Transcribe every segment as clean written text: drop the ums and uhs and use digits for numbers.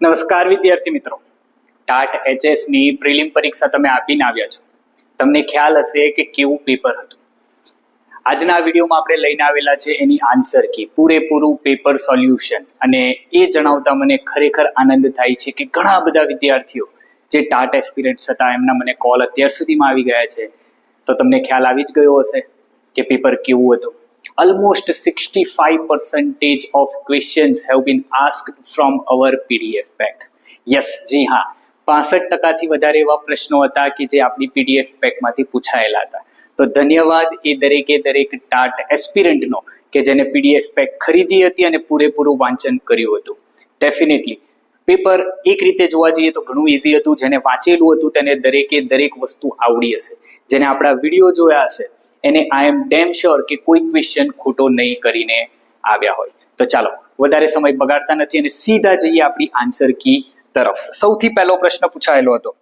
નમસ્કાર વિદ્યાર્થી મિત્રો, ટાટ એચએસ ની પ્રિલિમ પરીક્ષા તમે આપીને આવ્યા છો. તમને ખ્યાલ હશે કે કેવું પેપર હતું. આજના વિડીયોમાં આપણે લઈને આવેલા છે એની આન્સર કી, પૂરેપૂરું પેપર સોલ્યુશન. અને એ જણાવતા મને ખરેખર આનંદ થાય છે કે ઘણા બધા વિદ્યાર્થીઓ જે ટાટ એસ્પિરન્ટ્સ હતા એમના મને કોલ અત્યાર સુધીમાં આવી ગયા છે. તો તમને ખ્યાલ આવી જ ગયો હશે કે પેપર કેવું હતું. Almost 65% of questions have been asked from our PDF pack. Yes, જી હા, 65% વધારે એવા પ્રશ્નો હતા કે જે આપણી PDF પેકમાંથી પૂછાયેલા હતા. તો ધન્યવાદ એ દરેકે દરેક ટાટ એસ્પિરન્ટનો કે જેને PDF પેક ખરીદી હતી અને પૂરેપૂરું વાંચન કર્યું હતું. ડેફિનેટલી પેપર એક રીતે જોવા જઈએ તો ઘણું ઇઝી હતું. જેને વાંચેલું હતું તેને દરેકે દરેક વસ્તુ આવડી હશે. જેને આપણા વિડીયો જોયા હશે એને આઈ એમ ડેમ શ્યોર કે કોઈ ક્વેશ્ચન ખોટો નહીં કરીને આવ્યા હોય. તો ચાલો વધારે સમય બગાડતા નથી અને સીધા જઈએ આપણી આન્સર કી તરફ. સૌથી પહેલો પ્રશ્ન પૂછાયેલો હતો,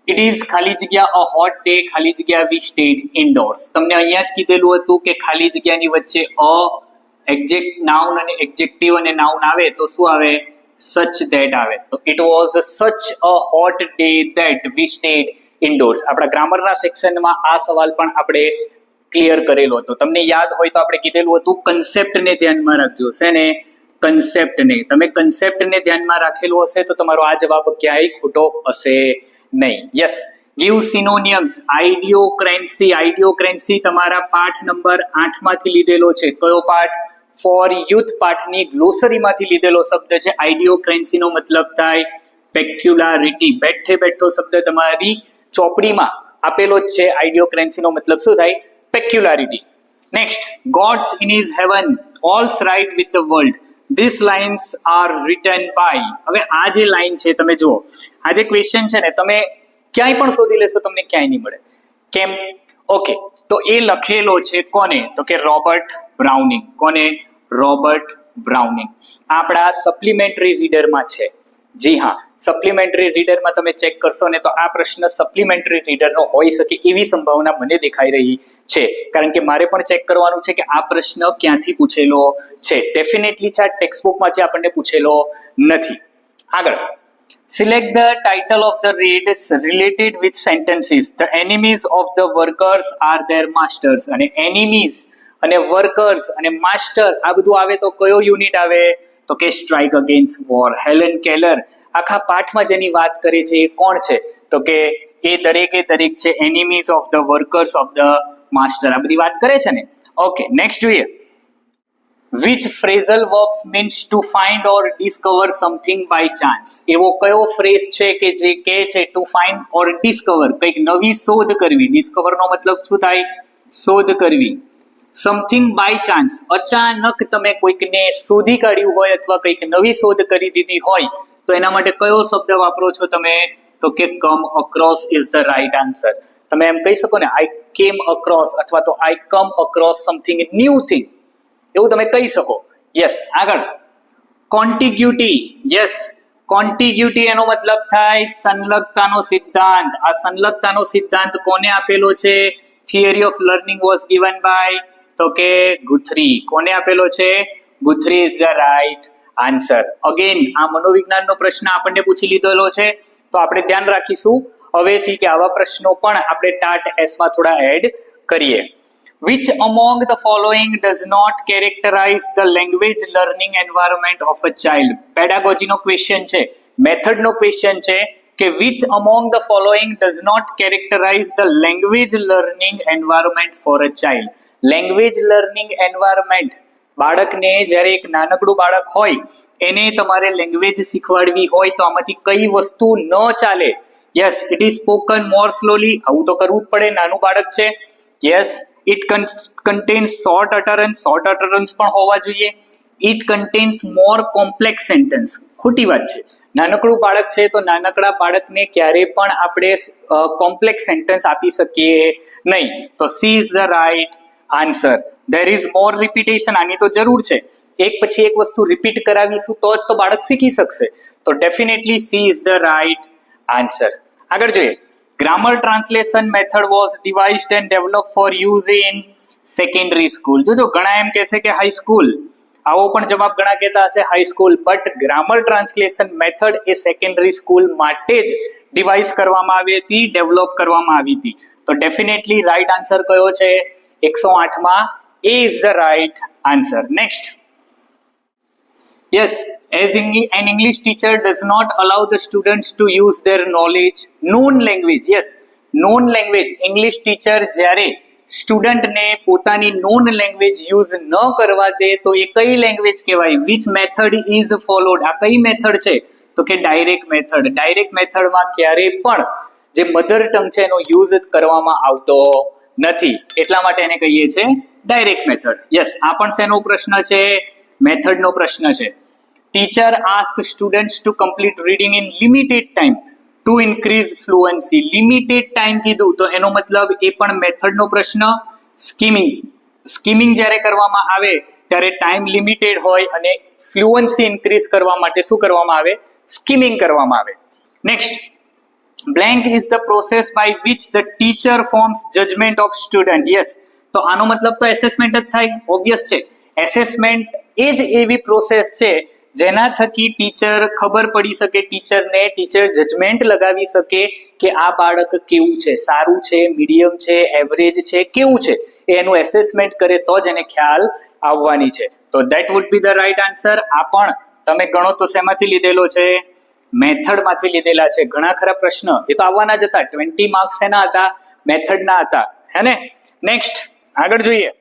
ઇટ ઇઝ ખાલી જગ્યા અ હોટ ડે ખાલી જગ્યા વી સ્ટેડ ઇન્ડોર્સ. તમને અહીંયા જ કીધેલું હતું કે ખાલી જગ્યાની વચ્ચે એક્ઝેક્ટ નાઉન અને એક્ઝેક્ટિવ અને નાઉન આવે તો શું આવે? સચ ધેટ આવે. તો it was such a hot day that we stayed indoors. આપણા ગ્રામરના સેક્શનમાં આ સવાલ પણ આપણે ક્લિયર કરેલો હતો. તમને યાદ હોય તો આપણે કીધેલું હતું કન્સેપ્ટને ધ્યાનમાં રાખજો. શેને? કન્સેપ્ટને. તમે કન્સેપ્ટને ધ્યાનમાં રાખેલું હશે તો તમારો આ જવાબ ક્યાંય ખોટો હશે નહીં. Yes, give સિનોનિયમ્સ. આઈડિયોક્રેન્સી. આઈડિયોક્રેન્સી તમારા પાઠ નંબર 8 માંથી લીધેલો છે. કયો પાઠ? ફોર યુથ પાઠની ગ્લોસરીમાંથી લીધેલો શબ્દ છે. આઈડિયોક્રેન્સીનો મતલબ થાય પેક્યુલારિટી. બેઠે બેઠો શબ્દ તમારી ચોપડીમાં આપેલો જ છે. આઈડિયોક્રેન્સીનો મતલબ શું થાય? Peculiarity. Next, gods in his heaven, all's right with the world. These lines are written by. હવે આ જે લાઈન છે તમે જુઓ, આ જે ક્વેશ્ચન છે ને તમે ક્યાંય પણ શોધી લેશો તમને ક્યાંય નહીં મળે. કેમ? ઓકે, તો એ લખેલો છે કોને? તો કે રોબર્ટ બ્રાઉનિંગ. કોને? રોબર્ટ બ્રાઉનિંગ. આપણા સપ્લિમેન્ટરી રીડરમાં છે. જી હા, સપ્લિમેન્ટરી રીડરમાં તમે ચેક કરશો ને તો આ પ્રશ્ન સપ્લિમેન્ટરી રીડરનો હોઈ શકે એવી સંભાવના મને દેખાઈ રહી છે. કારણ કે મારે પણ ચેક કરવાનું છે કે આ પ્રશ્ન ક્યાંથી પૂછેલો છે. ડેફિનેટલી છે આ ટેક્સ્ટબુકમાંથી આપણને પૂછેલો નથી. આગળ, select the title of the read related with sentences. The enemies of the workers are there masters. અને એનિમીઝ અને વર્કર્સ અને માસ્ટર આ બધું આવે તો કયો યુનિટ આવે? તો કે strike against war. Helen Keller આખા પાઠમાં જેની વાત કરે છે એ કોણ છે? તો કે એ દરેકે દરેક છે enemies of the workers of the master. આ બધી વાત કરે છે ને. ઓકે, નેક્સ્ટ જોઈએ. Which phrasal verbs means to find or discover something by chance. એવો કયો ફ્રેઝ છે કે જે કહે છે ટુ ફાઇન્ડ ઓર ડિસ્કવર, કંઈક નવી શોધ કરવી. ડિસ્કવરનો મતલબ શું થાય? શોધ કરવી. સમથિંગ બાય ચાન્સ, અચાનક તમે કોઈકને શોધી કાઢ્યું હોય અથવા કંઈક નવી શોધ કરી દીધી હોય તો એના માટે કયો શબ્દ વાપરો છો તમે? તો કે come across is the right answer. તમે એમ કહી શકો ને, આઈ કેમ અક્રોસ અથવા તો આઈ કમ અક્રોસ સમથિંગ ન્યૂ થિંગ, એવું તમે કહી શકો. યસ, આગળ, કોન્ટિગ્યુટી. યસ, કોન્ટિગ્યુટી એનો મતલબ થાય સંલગ્નતાનો સિદ્ધાંત. આ સંલગ્નતાનો સિદ્ધાંત કોને આપેલો છે? Theory of learning was given by તો કે ગુથરી. કોને આપેલો છે? Guthrie is the right answer. Again આ મનોવિજ્ઞાનનો પ્રશ્ન આપણને પૂછી લીધેલો છે તો આપણે ધ્યાન રાખીશું હવેથી કે આવા પ્રશ્નો પણ આપણે ટાટ એસમાં થોડા એડ કરીએ. Which among the following does not characterize the language learning environment of a child. પેડાગોજીનો ક્વેશ્ચન છે, મેથડનો ક્વેશ્ચન છે કે which among the following does not characterize the language learning environment for a child. Language learning environment, બાળકને જ્યારે એક નાનકડું બાળક હોય એને તમારે લેંગ્વેજ શીખવાડવી હોય તો આમાંથી કઈ વસ્તુ ન ચાલે? Yes, it is spoken more slowly. આવું તો કરવું જ પડે, નાનું બાળક છે. Yes, it contains short utterance. Short utterance પણ હોવા જોઈએ. It contains more complex sentence. ખોટી વાત છે. નાનકડું બાળક છે તો નાનકડા બાળકને ક્યારે પણ આપણે કોમ્પ્લેક્સ સેન્ટેન્સ આપી શકીએ નહીં. તો C is the right answer. There is more repetition. આની તો જરૂર છે, એક પછી એક વસ્તુ રિપીટ કરાવીશું તો જ તો બાળક શીખી શકશે. તો definitely C is the right answer. આગળ જોઈએ. Grammar translation method was devised and develop for use in secondary school. જોજો ઘણા એમ કહેશે કે હાઈ સ્કૂલ, આવો પણ જવાબ ઘણા કહેતા હશે high school, but grammar translation method A secondary school માટે જ ડિવાઇસ કરવામાં આવી હતી, ડેવલપ કરવામાં આવી હતી. તો ડેફિનેટલી રાઈટ આન્સર કયો છે? 108 માં A is the right answer. Next. Yes, as an English teacher does not allow the students to use their knowledge, known language. Yes, known language. English teacher જ્યારે student ને પોતાની non language use ન કરવા દે તો એ કઈ language કહેવાય? Which method is followed? આ કઈ મેથડ છે? તો કે ડાયરેક્ટ મેથડ. ડાયરેક્ટ મેથડમાં ક્યારેય પણ જે મધર ટંગ છે એનો યુઝ કરવામાં આવતો નથી, એટલા માટે એને કહીએ છે ડાયરેક્ટ મેથડ. યસ, આ પણ શેનો પ્રશ્ન છે? મેથડનો પ્રશ્ન છે. Teacher ask students to complete reading in limited time to increase fluency. Limited time કીધું તો એનો મતલબ એ પણ મેથડનો પ્રશ્ન. સ્કીમિંગ જ્યારે કરવામાં આવે ત્યારે ટાઈમ લિમિટેડ હોય અને ફ્લુઅન્સી ઇન્ક્રીઝ કરવા માટે શું કરવામાં આવે? સ્કીમિંગ કરવામાં આવે. Next, blank is the process by which the teacher forms judgment of student. Yes, તો આનો મતલબ તો એસેસમેન્ટ જ થાય, ઓબ્વિયસ છે. એસેસમેન્ટ એ જ એવી પ્રોસેસ છે જેના થકી ટીચર ખબર પડી શકે, ટીચર જજમેન્ટ લગાવી શકે કે આ બાળક કેવું છે, સારું છે, મીડિયમ છે, એવરેજ છે, કેવું છે, એનું એસેસમેન્ટ કરે તો જ એને ખ્યાલ આવવાની છે. તો that wood be the right answer. આ પણ તમે ગણો તો શેમાંથી લીધેલો છે? મેથડ માંથી લીધેલા છે. ઘણા ખરા પ્રશ્ન એ તો આવવાના જ હતા. 20 માર્ક્સ એના હતા? મેથડના હતા, હે ને? નેક્સ્ટ આગળ જોઈએ.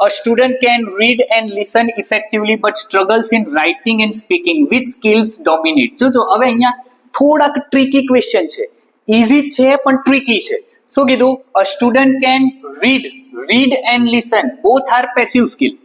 A student can read and listen effectively but struggles in writing and speaking. Which skills dominate? જો હવે અહીંયા થોડાક ટ્રિકી ક્વેશ્ચન છે. ઈઝી છે પણ ટ્રિકી છે. શું કીધું? A student can read and listen. Both are passive skill.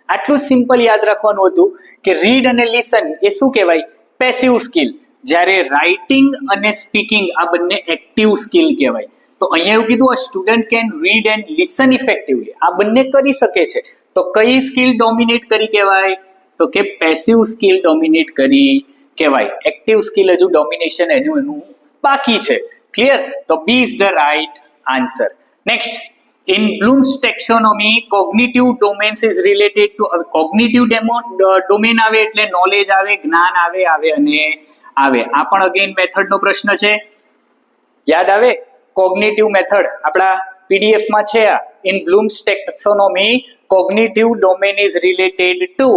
આટલું સિમ્પલ યાદ રાખવાનું હતું કે રીડ અને લિસન એ શું કહેવાય? Passive skill. જ્યારે રાઇટિંગ અને સ્પીકિંગ આ બંને એક્ટિવ સ્કિલ કહેવાય. તો અહીંયા એવું કીધું, a student can read and listen effectively. આ બંને કરી શકે છે. તો કઈ સ્કિલ ડોમિનેટ કરી કહેવાય? તો કે પેસિવ સ્કિલ ડોમિનેટ કરી કહેવાય. એક્ટિવ સ્કિલ હજુ ડોમિનેશન એનું બાકી છે. ક્લિયર? તો B is the right answer. Next, in Bloom's taxonomy cognitive domains is related to cognitive domain આવે એટલે નોલેજ આવે, જ્ઞાન આવે અને આવે. આ પણ અગેન મેથડ નો પ્રશ્ન છે. યાદ આવે? કોગ્નિટિવ મેથડ આપણા પીડીએફ માં છે. આ in Bloom's taxonomy cognitive domain is related to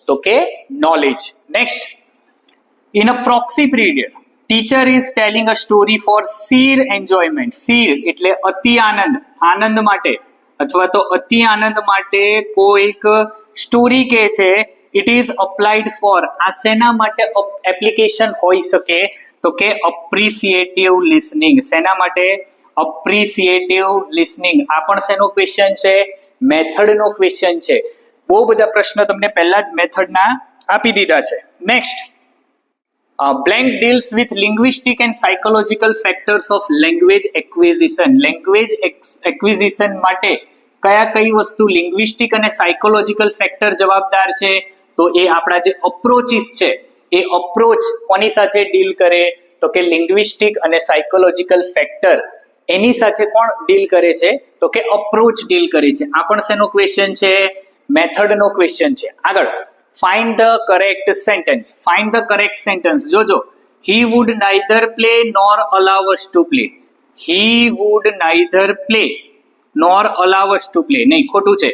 તો કે knowledge. Next, in a proxy period teacher is telling a story for sheer enjoyment. sheer એટલે અતિ આનંદ, આનંદ માટે અથવા તો અતિ આનંદ માટે કોઈક સ્ટોરી કહે છે. It is applied for. આ શેના માટે એપ્લિકેશન હોઈ શકે? તો કે અપ્રિસિએટિવ લિસનિંગ. શેના માટે? અપ્રિસિએટિવ લિસનિંગ. આ પણ શેનો ક્વેશ્ચન છે? મેથડનો ક્વેશ્ચન છે. બહુ બધા પ્રશ્નો તમને પહેલા જ મેથડના આપી દીધા છે. Next, blank deals with linguistic and psychological factors of language acquisition. Language acquisition માટે કઈ વસ્તુ લિંગ્વિસ્ટિક અને સાયકોલોજીકલ ફેક્ટર જવાબદાર છે? તો એ આપણા જે અપ્રોચીસ છે એ અપ્રોચ કોની સાથે ડીલ કરે? તો કે લિંગ્વિસ્ટિક અને સાયકોલોજીકલ ફેક્ટર એની સાથે કોણ ડીલ કરે છે? તો કે અપ્રોચ ડીલ કરે છે. આ પણ શેનો ક્વેશ્ચન છે? મેથડનો ક્વેશ્ચન છે. આગળ, find the correct sentence. Find the correct sentence. જોજો, he would neither play nor allow us to play. He would neither play nor allow us to play. નહીં, ખોટું છે.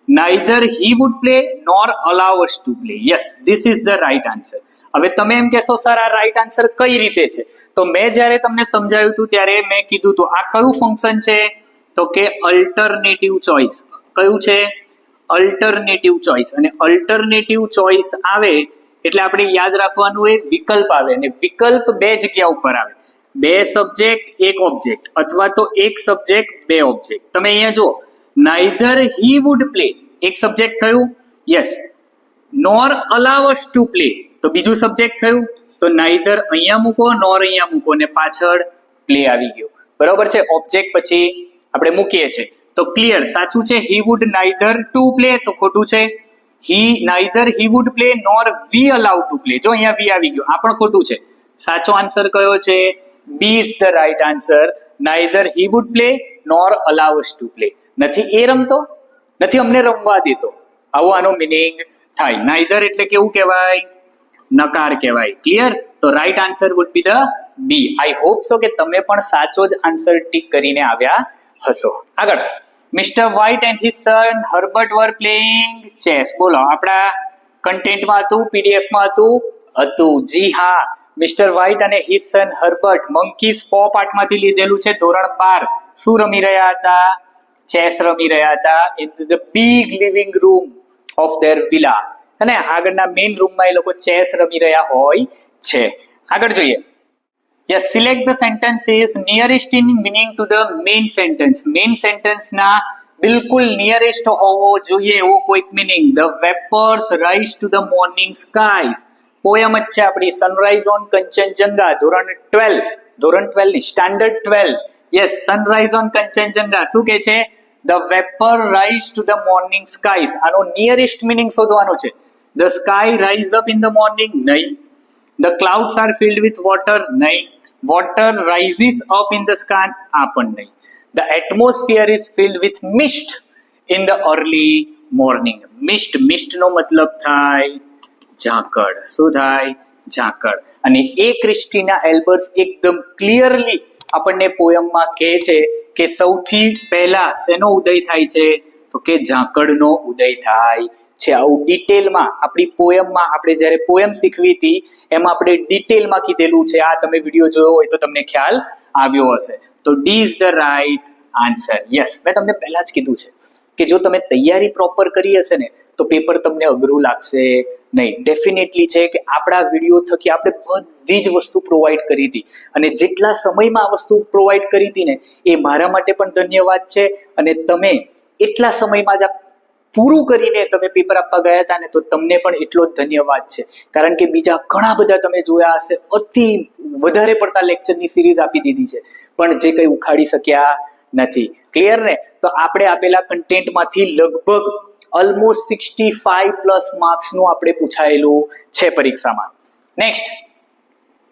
neither he would play nor allow us to play. Yes, this is the right answer. હવે તમે એમ કહેશો sir આ right answer કઈ રીતે છે? તો મેં જ્યારે તમને સમજાવ્યું હતું ત્યારે મેં કીધું હતું આ કયું ફંક્શન છે? તો કે અલ્ટરનેટિવ ચોઇસ. કયું છે? Alternative choice. અને અલ્ટરનેટિવ ચોઇસ આવે એટલે આપણે યાદ રાખવાનું એ વિકલ્પ આવે. અને વિકલ્પ બે જગ્યા ઉપર આવે. બે સબ્જેક્ટ એક ઓબ્જેક્ટ અથવા તો એક સબ્જેક્ટ બે ઓબ્જેક્ટ. તમે અહીંયા જુઓ, નાઇધર હી વુડ પ્લે એક સબ્જેક્ટ થયું, yes. Nor allow us to play તો બીજું સબ્જેક્ટ થયું. તો નાઇધર અહીંયા મૂકો, નોર અહીંયા મૂકો ને પાછળ પ્લે આવી ગયો. બરોબર છે? ઓબ્જેક્ટ પછી આપણે મૂકીએ છીએ. તો ક્લિયર, સાચું છે. He would neither to play તો ખોટું છે. Neither he would play nor we allow to play. જો અહીંયા વી આવી ગયો, આ પણ ખોટું છે. સાચો આન્સર કયો છે? B is the right answer. Neither he would play nor allow us to play. નથી એ રમતો, નથી અમને રમવા દેતો, આવો આનો મિનિંગ થાય. નાઈધર એટલે કેવું કહેવાય? નકાર કહેવાય. ક્લિયર? તો right answer would be the B. I hope so કે તમે પણ સાચો જ આન્સર ટીક કરીને આવ્યા હશો. આગળ, Mister White and his son Herbert were playing chess. બોલો, આપણા કન્ટેન્ટમાં હતું, પીડીએફમાં હતું. જી હા, મિસ્ટર વ્હાઇટ અને his son Herbert monkey's paw પાઠમાંથી લીધેલું છે. ધોરણ 12. શું રમી રહ્યા હતા? ચેસ રમી રહ્યા હતા in the big living room of their villa. અને આગળના મેઇન રૂમમાં એ લોકો ચેસ રમી રહ્યા હોય છે. આગળ જોઈએ. Yes, select the sentences nearest in meaning to the main sentence. Main સેન્ટેન્સના બિલકુલ નિયરેસ્ટ હોવો જોઈએ એવો કોઈક meaning. The vapours rise to the morning skies. Poem જ છે આપણી, સનરાઈઝ ઓન કંચનજંગા. ધોરણ 12 ની standard 12. Yes, sunrise on Kanchenjunga. શું કે છે? The vapour rise to the morning skies. આનો નિયરેસ્ટ મીનિંગ શોધવાનો છે. The sky rise up in the morning? નહીં. The clouds are filled with water? નહીં. Water rises up in the sky? આ પણ નહીં. The atmosphere is filled with mist in the early morning. Mist નો મતલબ થાય ઝાકળ. શું થાય? ઝાકળ. અને એ ક્રિસ્ટીના એલ્બર્સ એકદમ ક્લિયરલી આપણને પોયમમાં કહે છે કે સૌથી પહેલા શેનો ઉદય થાય છે? તો કે ઝાકળનો ઉદય થાય છે. આવું ડિટેલમાં આપણી પોયમમાં, આપણે જ્યારે પોયમ શીખવી હતી એમાં આપણે ડિટેલમાં કીધેલું છે. આ તમે વિડીયો જોયો હોય તો તમને ખ્યાલ આવ્યો હશે. તો D is the right answer. Yes, મેં તમને પહેલા જ કીધું છે કે જો તમે તૈયારી પ્રોપર કરી હશે ને તો પેપર તમને અઘરું લાગશે નહીં. ડેફિનેટલી છે કે આપણા વિડીયો થકી આપણે બધી જ વસ્તુ પ્રોવાઈડ કરી હતી, અને જેટલા સમયમાં આ વસ્તુ પ્રોવાઈડ કરી હતી ને એ મારા માટે પણ ધન્યવાદ છે. અને તમે એટલા સમયમાં જ પૂરું કરીને તમે પેપર આપવા ગયા હતા ને તો તમને પણ એટલો જ ધન્યવાદ છે. કારણ કે બીજા ઘણા બધા તમે જોયા હશે, અતિ વધારે પડતા લેક્ચરની સિરીઝ આપી દીધી છે પણ જે કંઈ ઉખાડી શક્યા નથી. ક્લિયર ને? તો આપણે આપેલા કન્ટેન્ટમાંથી લગભગ ઓલમોસ્ટ 65+ માર્ક્સનું આપણે પૂછાયેલું છે પરીક્ષામાં. નેક્સ્ટ,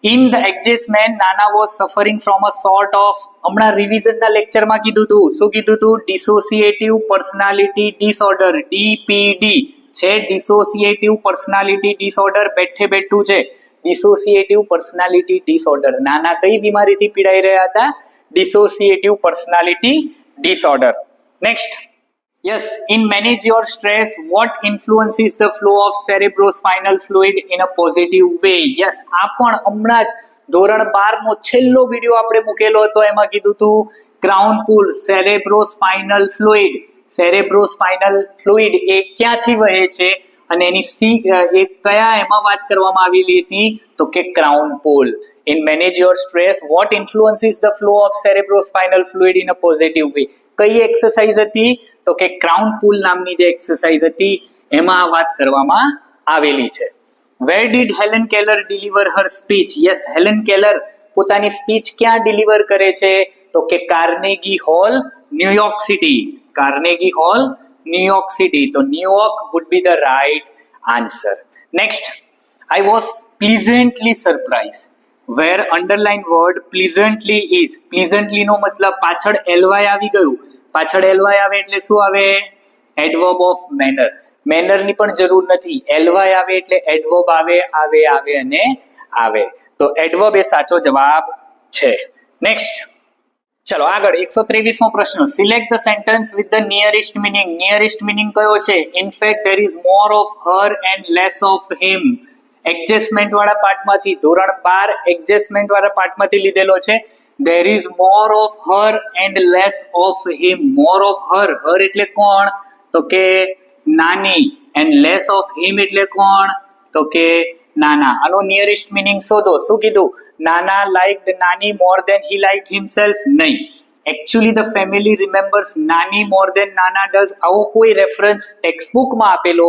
ઇન ધ એડજસ્ટમેન્ટ નાના was suffering from a sort of, હમણાં રિવિઝનના લેક્ચરમાં કીધું હતું. શું કીધું હતું? ડિસોસિએટિવ પર્સનાલિટી ડિસઓર્ડર, ડીપીડી છે. ડિસોસિએટિવ પર્સનાલિટી ડિસઓર્ડર બેઠે બેઠું છે. Dissociative personality disorder. નાના કઈ બીમારીથી પીડાઈ રહ્યા હતા? Dissociative personality disorder. Next, yes, in manage your stress, what influences the flow of cerebrospinal fluid in a positive way? Yes, આ પણ હમણાં જ ધોરણ 12 નો છેલ્લો વિડીયો આપણે મૂકેલો હતો, એમાં કીધું હતું ક્રાઉન પુલ, સેરેબ્રોસ્પાઇનલ ફ્લુઇડ. સેરેબ્રોસ્પાઇનલ ફ્લુઇડ એ ક્યાંથી વહે છે અને એની એ કયા એમાં વાત કરવામાં આવેલી હતી? તો કે crown pool. In manage your stress, what influences the flow of cerebrospinal fluid in a positive way? કઈ એક્સરસાઇઝ હતી? તો કે ક્રાઉન પુલ નામની જે એક્સરસાઇઝ હતી એમાં આ વાત કરવામાં આવેલી છે. Where did Helen Keller deliver her speech? Yes, Helen Keller પોતાની સ્પીચ ક્યાં ડિલિવર કરે છે? તો કે Carnegie Hall, New York City. Carnegie Hall, New York City. તો New York would be the right answer. Next, I was pleasantly surprised. Where underline word pleasantly is. Pleasantly નો મતલબ પાછળ ly આવી ગયું. પાછળ ly આવે એટલે શું આવે? Adverb of manner. મેનર ની પણ જરૂર નથી, ly આવે એટલે એડવર્બ આવે અને આવે. તો એડવર્બ એ સાચો જવાબ છે. નેક્સ્ટ, ચલો આગળ 123મો પ્રશ્ન. Select the sentence with the nearest meaning. Nearest meaning કયો છે? In fact there is more of her and less of him. Adjustment વાળા પાઠમાંથી, ધોરણ 12 એડજસ્ટમેન્ટ વાળા પાઠમાંથી લીધેલો છે. There is more of her and less of him. More of her, her એટલે કોણ? તો કે નાની. and less of him એટલે કોણ? તો કે નાના. આનો નિયરેસ્ટ મીનિંગ શોધો. શું કીધું? નાના liked નાની more than he liked himself? નહીં. Actually the family remembers નાની more than નાના does. આવો કોઈ રેફરન્સ ટેક્સ્ટબુકમાં આપેલો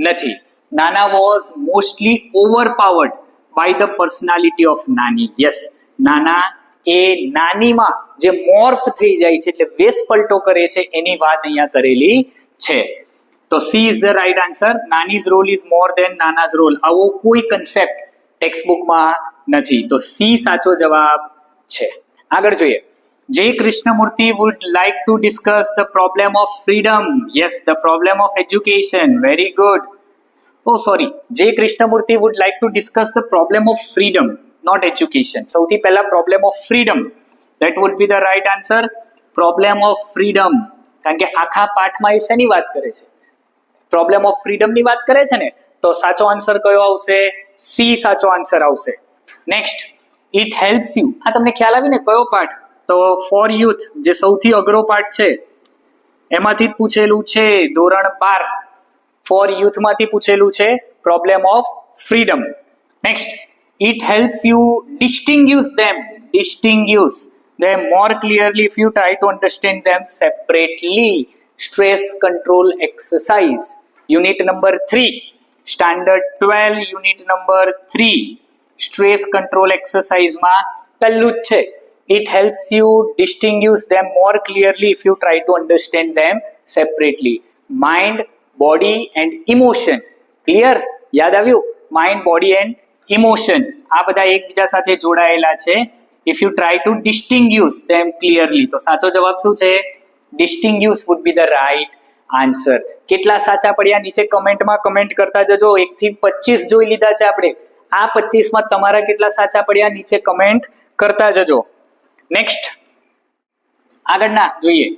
નથી. Nana was mostly overpowered by the personality of Nani. Yes, Nana એ નાનીમાં જે મોર્ફ થઈ જાય છે એટલે વેશ પલટો કરે છે એની વાત અહીંયા કરેલી છે. તો C is the right answer. Nani's role is more than Nana's role. આવો કોઈ કન્સેપ્ટ ટેક્સ્ટબુકમાં નથી. તો C સાચો જવાબ છે. આગળ જોઈએ. J. Krishnamurthy would like to discuss the problem of freedom. Yes, the problem of education. Very good. Oh, sorry. J. Krishnamurthy would like to discuss the problem of freedom, not education. સૌથી પહેલા problem of freedom. That would be the right answer. Problem of freedom. કારણ કે આખા પાઠમાં એ શેની વાત કરે છે? પ્રોબ્લેમ ઓફ ફ્રીડમ ની વાત કરે છે ને, તો સાચો આન્સર કયો આવશે? સી સાચો આન્સર આવશે. Next, it helps you. આ તમને ખ્યાલ આવી ને કયો પાઠ? તો ફોર યુથ, જે સૌથી અઘરો પાઠ છે એમાંથી જ પૂછેલું છે, ધોરણ 12 ફોર યુથ માંથી પૂછેલું છે, problem of freedom. Next, it helps you distinguish them more clearly if you try to understand them separately. Stress control exercise, unit number 3, standard 12, unit number 3, stress control exercise માં પહેલું જ છે. It helps you distinguish them more clearly if you try to understand them separately. Mind, body and emotion. Clear? યાદ આવ્યું? Mind, body and emotion. આ બધા એકબીજા સાથે જોડાયેલા છે. If you try to distinguish them clearly. તો સાચો જવાબ શું છે? Distinguish would be the right answer. કેટલા સાચા પડ્યા નીચે કમેન્ટમાં કમેન્ટ કરતા જજો. 1 થી 25 જોઈ લીધા છે આપણે. આ 25 માં તમારા કેટલા સાચા પડ્યા નીચે કમેન્ટ કરતા જજો. નેક્સ્ટ, આગળના જોઈએ.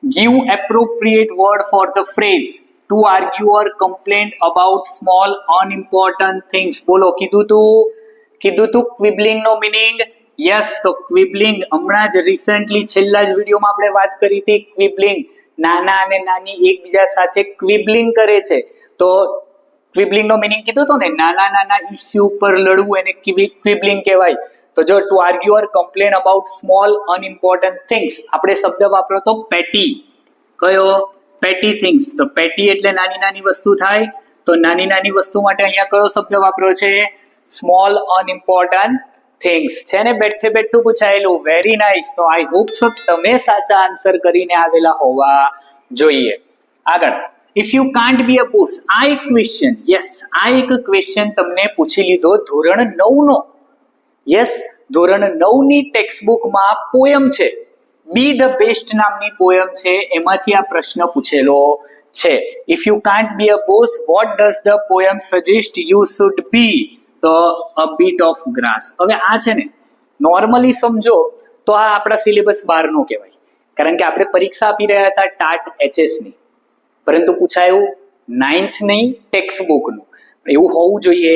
Give appropriate word for the phrase to argue or complain about small unimportant things. બોલો, કીધું તું ક્વિબલિંગ નો મીનિંગ? યસ, તો ક્વિબલિંગ હમણાં જ રિસેન્ટલી છેલ્લા જ વિડીયોમાં આપણે વાત કરી હતી. ક્વિબલિંગ, નાના અને નાની એકબીજા સાથે ક્વિબલિંગ કરે છે. તો ક્વિબલિંગ નો મીનિંગ કીધું તો ને, નાના ઇસ્યુ પર લડવું એને ક્વિબલિંગ કહેવાય. તો જો to argue or complain about small unimportant things, આપણે શબ્દ વાપરો તો પેટી. કયો? પેટી થિંગ્સ. તો પેટી એટલે નાની વસ્તુ થાય. તો નાની વસ્તુ માટે અહીંયા કયો શબ્દ વાપર્યો છે? Small unimportant things. છે ને બેઠું પૂછાયેલું. Very nice. તો આઈ હોપ સો તમે સાચા આન્સર કરીને આવેલા હોવા જોઈએ. આગળ, if you can't B a boss. આ એક ક્વેશ્ચન, યસ, આ એક ક્વેશ્ચન તમને પૂછી લીધો ધોરણ 9 નો. યસ, ધોરણ 9 ની ટેક્સ્ટ બુકમાં પોયમ છે, બી ધ બેસ્ટ નામની પોયમ છે, એમાંથી આ પ્રશ્ન પૂછેલો છે. If you can't B a boss, what does the poem suggest you should be? તો અ બીટ ઓફ ગ્રાસ. હવે આ છે ને, નોર્મલી સમજો તો આ આપણા સિલેબસ 12 નો કહેવાય, કારણ કે આપણે પરીક્ષા આપી રહ્યા હતા ટાટ HS ની, પરંતુ પૂછાયું 9th ની ટેક્સ્ટ બુકનું. એવું હોવું જોઈએ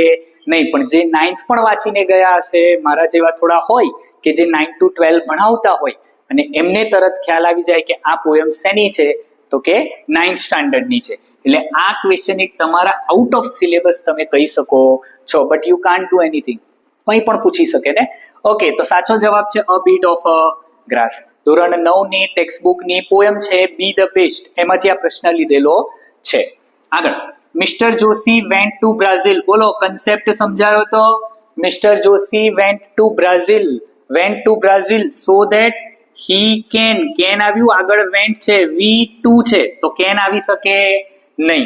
નહીં, પણ જે 9th પણ વાંચીને ગયા હશે, મારા જેવા થોડા હોય કે જે 9 to 12 ભણાવતા હોય અને એમને તરત ખ્યાલ આવી જાય કે આ પોયમ શેની છે, તો કે 9th સ્ટાન્ડર્ડની છે. એટલે આ ક્વેશ્ચન એક તમારા આઉટ ઓફ સિલેબસ તમે કહી શકો છો, but you can't do anything. કંઈ પણ પૂછી શકે ને. ઓકે, તો સાચો જવાબ છે અ બીટ ઓફ ગ્રાસ. ધોરણ 9 ની ટેક્સ્ટ બુકની પોયમ છે બી ધ બેસ્ટ, એમાંથી આ પ્રશ્ન લીધેલો છે. આગળ, mister Joshi went to Brazil. બોલો, કન્સેપ્ટ સમજાયો તો? Mister Joshi went to Brazil so that he can આવ્યું, આગળ વેન્ટ છે, V2 છે, તો કેન આવી શકે નહીં.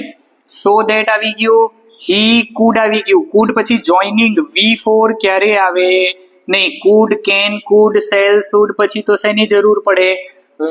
સો દેટ આવી ગયું, હી કુડ આવી ગયું, કુડ પછી જોઈનિંગ V4 ક્યારે આવે નહીં. Food, can, food, cell, should પછી તો શેની જરૂર પડે?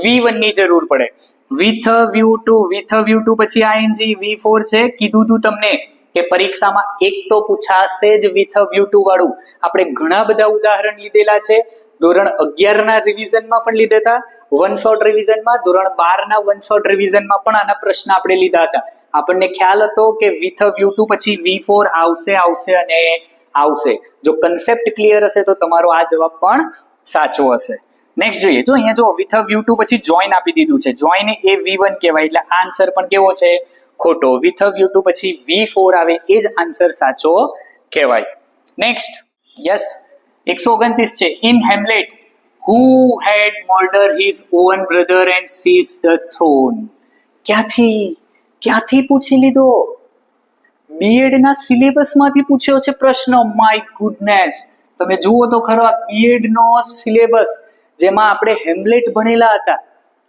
V1 ની જરૂર પડે. વિથ વ્યૂ ટુ પછી ING, V4 છે. કીધું તું તમને કે પરીક્ષામાં એક તો પૂછાશે જ વિથ વ્યૂ ટુ વાળું. આપણે ઘણા બધા ઉદાહરણ લીધેલા છે. ધોરણ 11 ના રિવિઝનમાં પણ લીધા હતા, વન શોર્ટ રિવિઝનમાં, ધોરણ 12 ના વન શોર્ટ રિવિઝનમાં પણ આના પ્રશ્ન આપણે લીધા હતા. આપણને ખ્યાલ હતો કે વિથ વ્યૂ ટુ પછી V4 આવશે અને આવશે. જો કન્સેપ્ટ ક્લિયર હશે તો તમારો આ જવાબ પણ સાચો હશે. નેક્સ્ટ જોઈએ. જો અહીંયા જો વિથ વ્યૂ ટુ પછી જોઈન આપી દીધું છે, જોઈન એ V1 કહેવાય, એટલે આન્સર પણ કેવો છે? ખોટો. વિથ વ્યૂ ટુ પછી V4 આવે એ જ આન્સર સાચો કહેવાય. નેક્સ્ટ, યસ, 129 છે. In Hamlet, who had murder his own brother and seize the throne. ક્યાંથી પૂછી લીધો? બીએડ ના સિલેબસ માંથી પૂછ્યો છે પ્રશ્ન. માય ગુડનેસ, તમે જુઓ તો ખરો બીએડ નો સિલેબસ, જેમાં આપણે હેમ્લેટ ભણેલા હતા.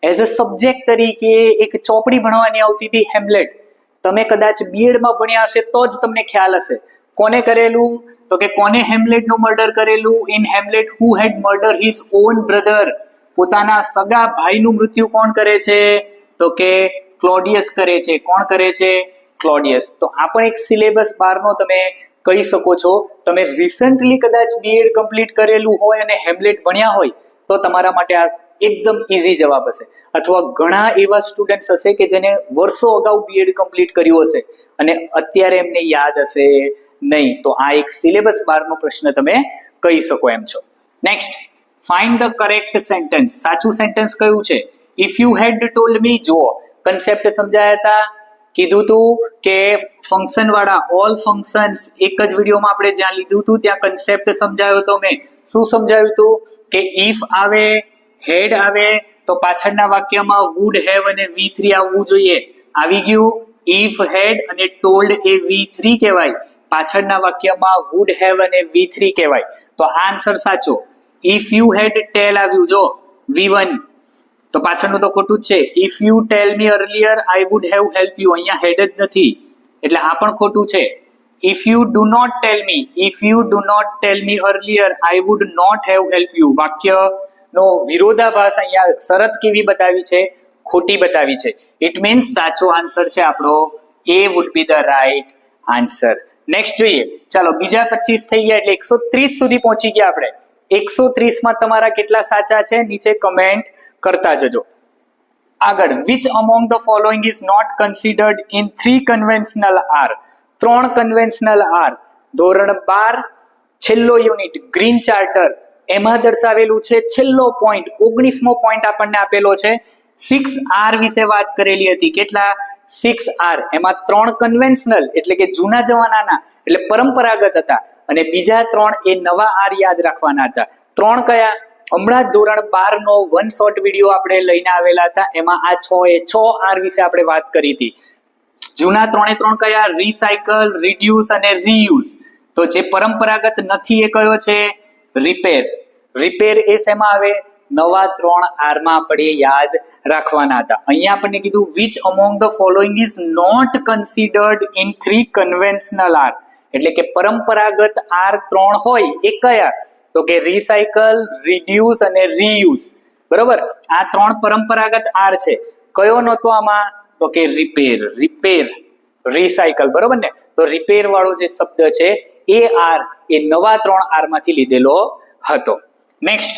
એઝ અ સબ્જેક્ટ તરીકે એક ચોપડી ભણવાની આવતી હતી હેમ્લેટ. તમે કદાચ બીએડ માં ભણ્યા હશે તો જ તમને ખ્યાલ હશે. કોને કરેલું? તો કે કોને હેમ્લેટ નું મર્ડર કરેલું? In Hamlet, who had murder his own brother. પોતાના સગા ભાઈનું મૃત્યુ કોણ કરે છે? તો કે ક્લોડિયસ કરે છે. કોણ કરે છે? ક્લોડિયસ. તો આ પણ એક સિલેબસ બારનો તમે કહી શકો છો. તમે રિસન્ટલી કદાચ બીએડ કમ્પ્લીટ કરેલું હોય અને હેમલેટ ભણ્યા હોય તો તમારા માટે આ એકદમ ઇઝી જવાબ હશે. અથવા ઘણા એવા સ્ટુડન્ટ્સ હશે કે જેને વર્ષો અગાઉ બીએડ કમ્પ્લીટ કર્યું હશે અને અત્યારે એમને યાદ હશે નહીં. તો આ એક સિલેબસ બારનો પ્રશ્ન તમે કહી શકો એમ છો. Next, find the correct sentence. સાચું સેન્ટેન્સ કયું છે? ઇફ યુ હેડ ટોલ્ડ મી, જુઓ કન્સેપ્ટ સમજાયા હતા, કીધું તું કે ફંક્શન વાળા ઓલ ફંક્શન્સ એક જ વિડીયોમાં આપણે જ્યાં લીધું હતું ત્યાં કન્સેપ્ટ સમજાવ્યો હતો. મેં શું સમજાવ્યું હતું કે ઇફ આવે, હેડ આવે તો પાછળના વાક્યમાં વુડ હેવ અને V3 આવવું જોઈએ. આવી ગયું. ઇફ હેડ અને ટોલ્ડ એ V3 કહેવાય, પાછળના વાક્યમાં વુડ હેવ અને V3 કહેવાય. તો આ આન્સર સાચો. ઇફ યુ હેડ ટેલ આવ્યું, જો V1, તો પાછળનું તો ખોટું જ છે. If you tell me earlier I would have help you, અહીંયા હેડ જ નથી એટલે આ પણ ખોટું છે. If you do not tell me, if you do not tell me earlier I would not have help you, વાક્યનો વિરોધાભાસ અહીંયા શરત કેવી બતાવી છે? ખોટી બતાવી છે. ઇટ મીન્સ સાચો આન્સર છે આપણો A would be the right answer. Next જોઈએ. ચાલો, બીજા 25 થઈ ગયા એટલે 130 સુધી પહોંચી ગયા આપણે. 130 માં તમારા કેટલા સાચા છે નીચે કમેન્ટ કરતા જજો. આગળ, which among the following is not considered in 3 conventional R? 3 conventional R. ધોરણ 12 છેલ્લો યુનિટ ગ્રીન ચાર્ટર, એમાં દર્શાવેલું છે છેલ્લો પોઈન્ટ 19મો પોઈન્ટ આપણને આપેલો છે. 6R વિશે વાત કરેલી હતી. કેટલા? 6R. એમાં 3 કન્વેન્શનલ એટલે કે જૂના જમાનાના એટલે પરંપરાગત હતા અને બીજા 3 એ નવા R યાદ રાખવાના હતા. 3 કયા? હમણાં જ ધોરણ 12 નો 1 શોર્ટ વિડીયો આપણે લઈને આવેલા હતા, એમાં આ 6 R વિશે આપણે વાત કરી હતી. જૂના 3 કયા? રિસાયકલ, રિડ્યુસ અને રીયુઝ. તો જે પરંપરાગત નથી એ કયો છે? રિપેર. રિપેર એ શેમાં આવે? નવા 3 R માં આપણે યાદ રાખવાના હતા. અહીંયા આપણને કીધું which among the following is not considered in 3 conventional R, એટલે કે પરંપરાગત R 3 હોય એ કયા? તો કે રિસાયકલ, રિડ્યુસ અને રીયુઝ. બરોબર, આ 3 પરંપરાગત R છે. કયો નહોતો આમાં? તો કે રિપેર. Repair, recycle. બરોબર ને? તો રિપેર વાળો જે શબ્દ છે એ R એ નવા 3 R માંથી લીધેલો હતો. Next,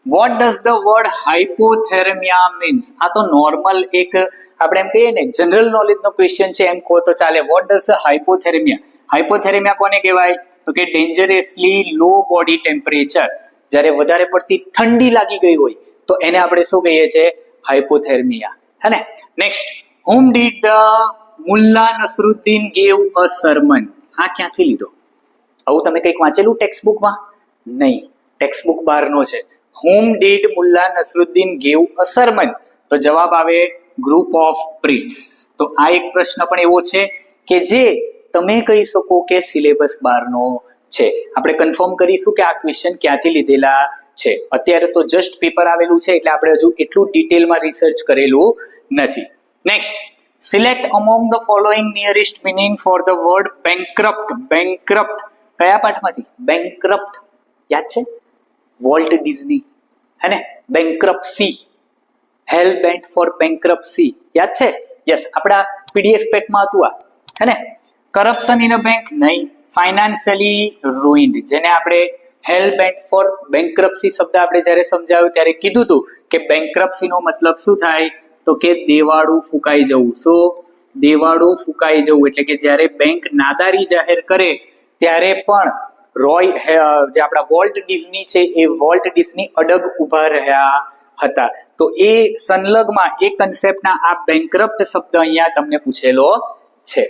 what does the word hypothermia means? આ તો નોર્મલ એક આપણે એમ કહીએ ને જનરલ નોલેજ નો ક્વેશ્ચન છે એમ કહો તો ચાલે. what does the hypothermia? હાઇપોથેરેમિયા કોને કહેવાય? તો કે ડેન્જરસલી લો બોડી ટેમ્પરેચર. જ્યારે વધારે પડતી ઠંડી લાગી ગઈ હોય તો એને આપણે શું કહીએ છીએ? હાઇપોથેર્મિયા. હે ને? Next, whom did the Mulla Nasruddin gave a sermon? આ ક્યાંથી લીધો? આવું તમે કંઈક વાંચેલું ટેક્સ્ટ બુકમાં? નહીં, ટેક્સ્ટ બુક બહારનો છે. whom did Mulla Nasruddin give a sermon? તો જવાબ આવે ગ્રુપ ઓફ પ્રિન્ટ્સ. તો આ એક પ્રશ્ન પણ એવો છે કે જે તમે કહી શકો કે સિલેબસ બારનો છે. આપણે કન્ફર્મ કરીશું કે આ ક્વેશ્ચન ક્યાંથી લીધેલા છે. અત્યારે તો જસ્ટ પેપર આવેલું છે એટલે આપણે હજુ એટલું ડિટેલમાં રિસર્ચ કરેલું નથી. Next, select among the following nearest meaning for the word bankrupt. Bankrupt કયા પાઠમાંથી? બેન્કરપ્ટ યાદ છે? વોલ્ટ ડિઝની, હે ને? Bankruptcy, hell bent for bankruptcy યાદ છે? યસ, આપણા પીડીએફ પેકમાં હતું આ, હે ને? કરપ્શન ઇન અ બેંક નહીં, ફાઇનાન્શિયલી રૂઇન્ડ, જેને આપણે હેલ બેન્ટ ફોર બેન્કરપ્સી શબ્દ આપણે જ્યારે સમજાવ્યું ત્યારે કીધું હતું કે બેન્કરપ્સીનો મતલબ શું થાય? તો કે દેવાળું ફૂંકાઈ જવું. શું? દેવાળું ફૂંકાઈ જવું એટલે કે જ્યારે બેંક નાદારી જાહેર કરે ત્યારે પણ જે આપણા વોલ્ટ ડિઝની છે એ વોલ્ટ ડિઝની અડગ ઉભા રહ્યા હતા. તો એ સંલગ્નમાં એ કન્સેપ્ટના આ બેન્કરપ્ટ શબ્દ અહીંયા તમને પૂછેલો છે.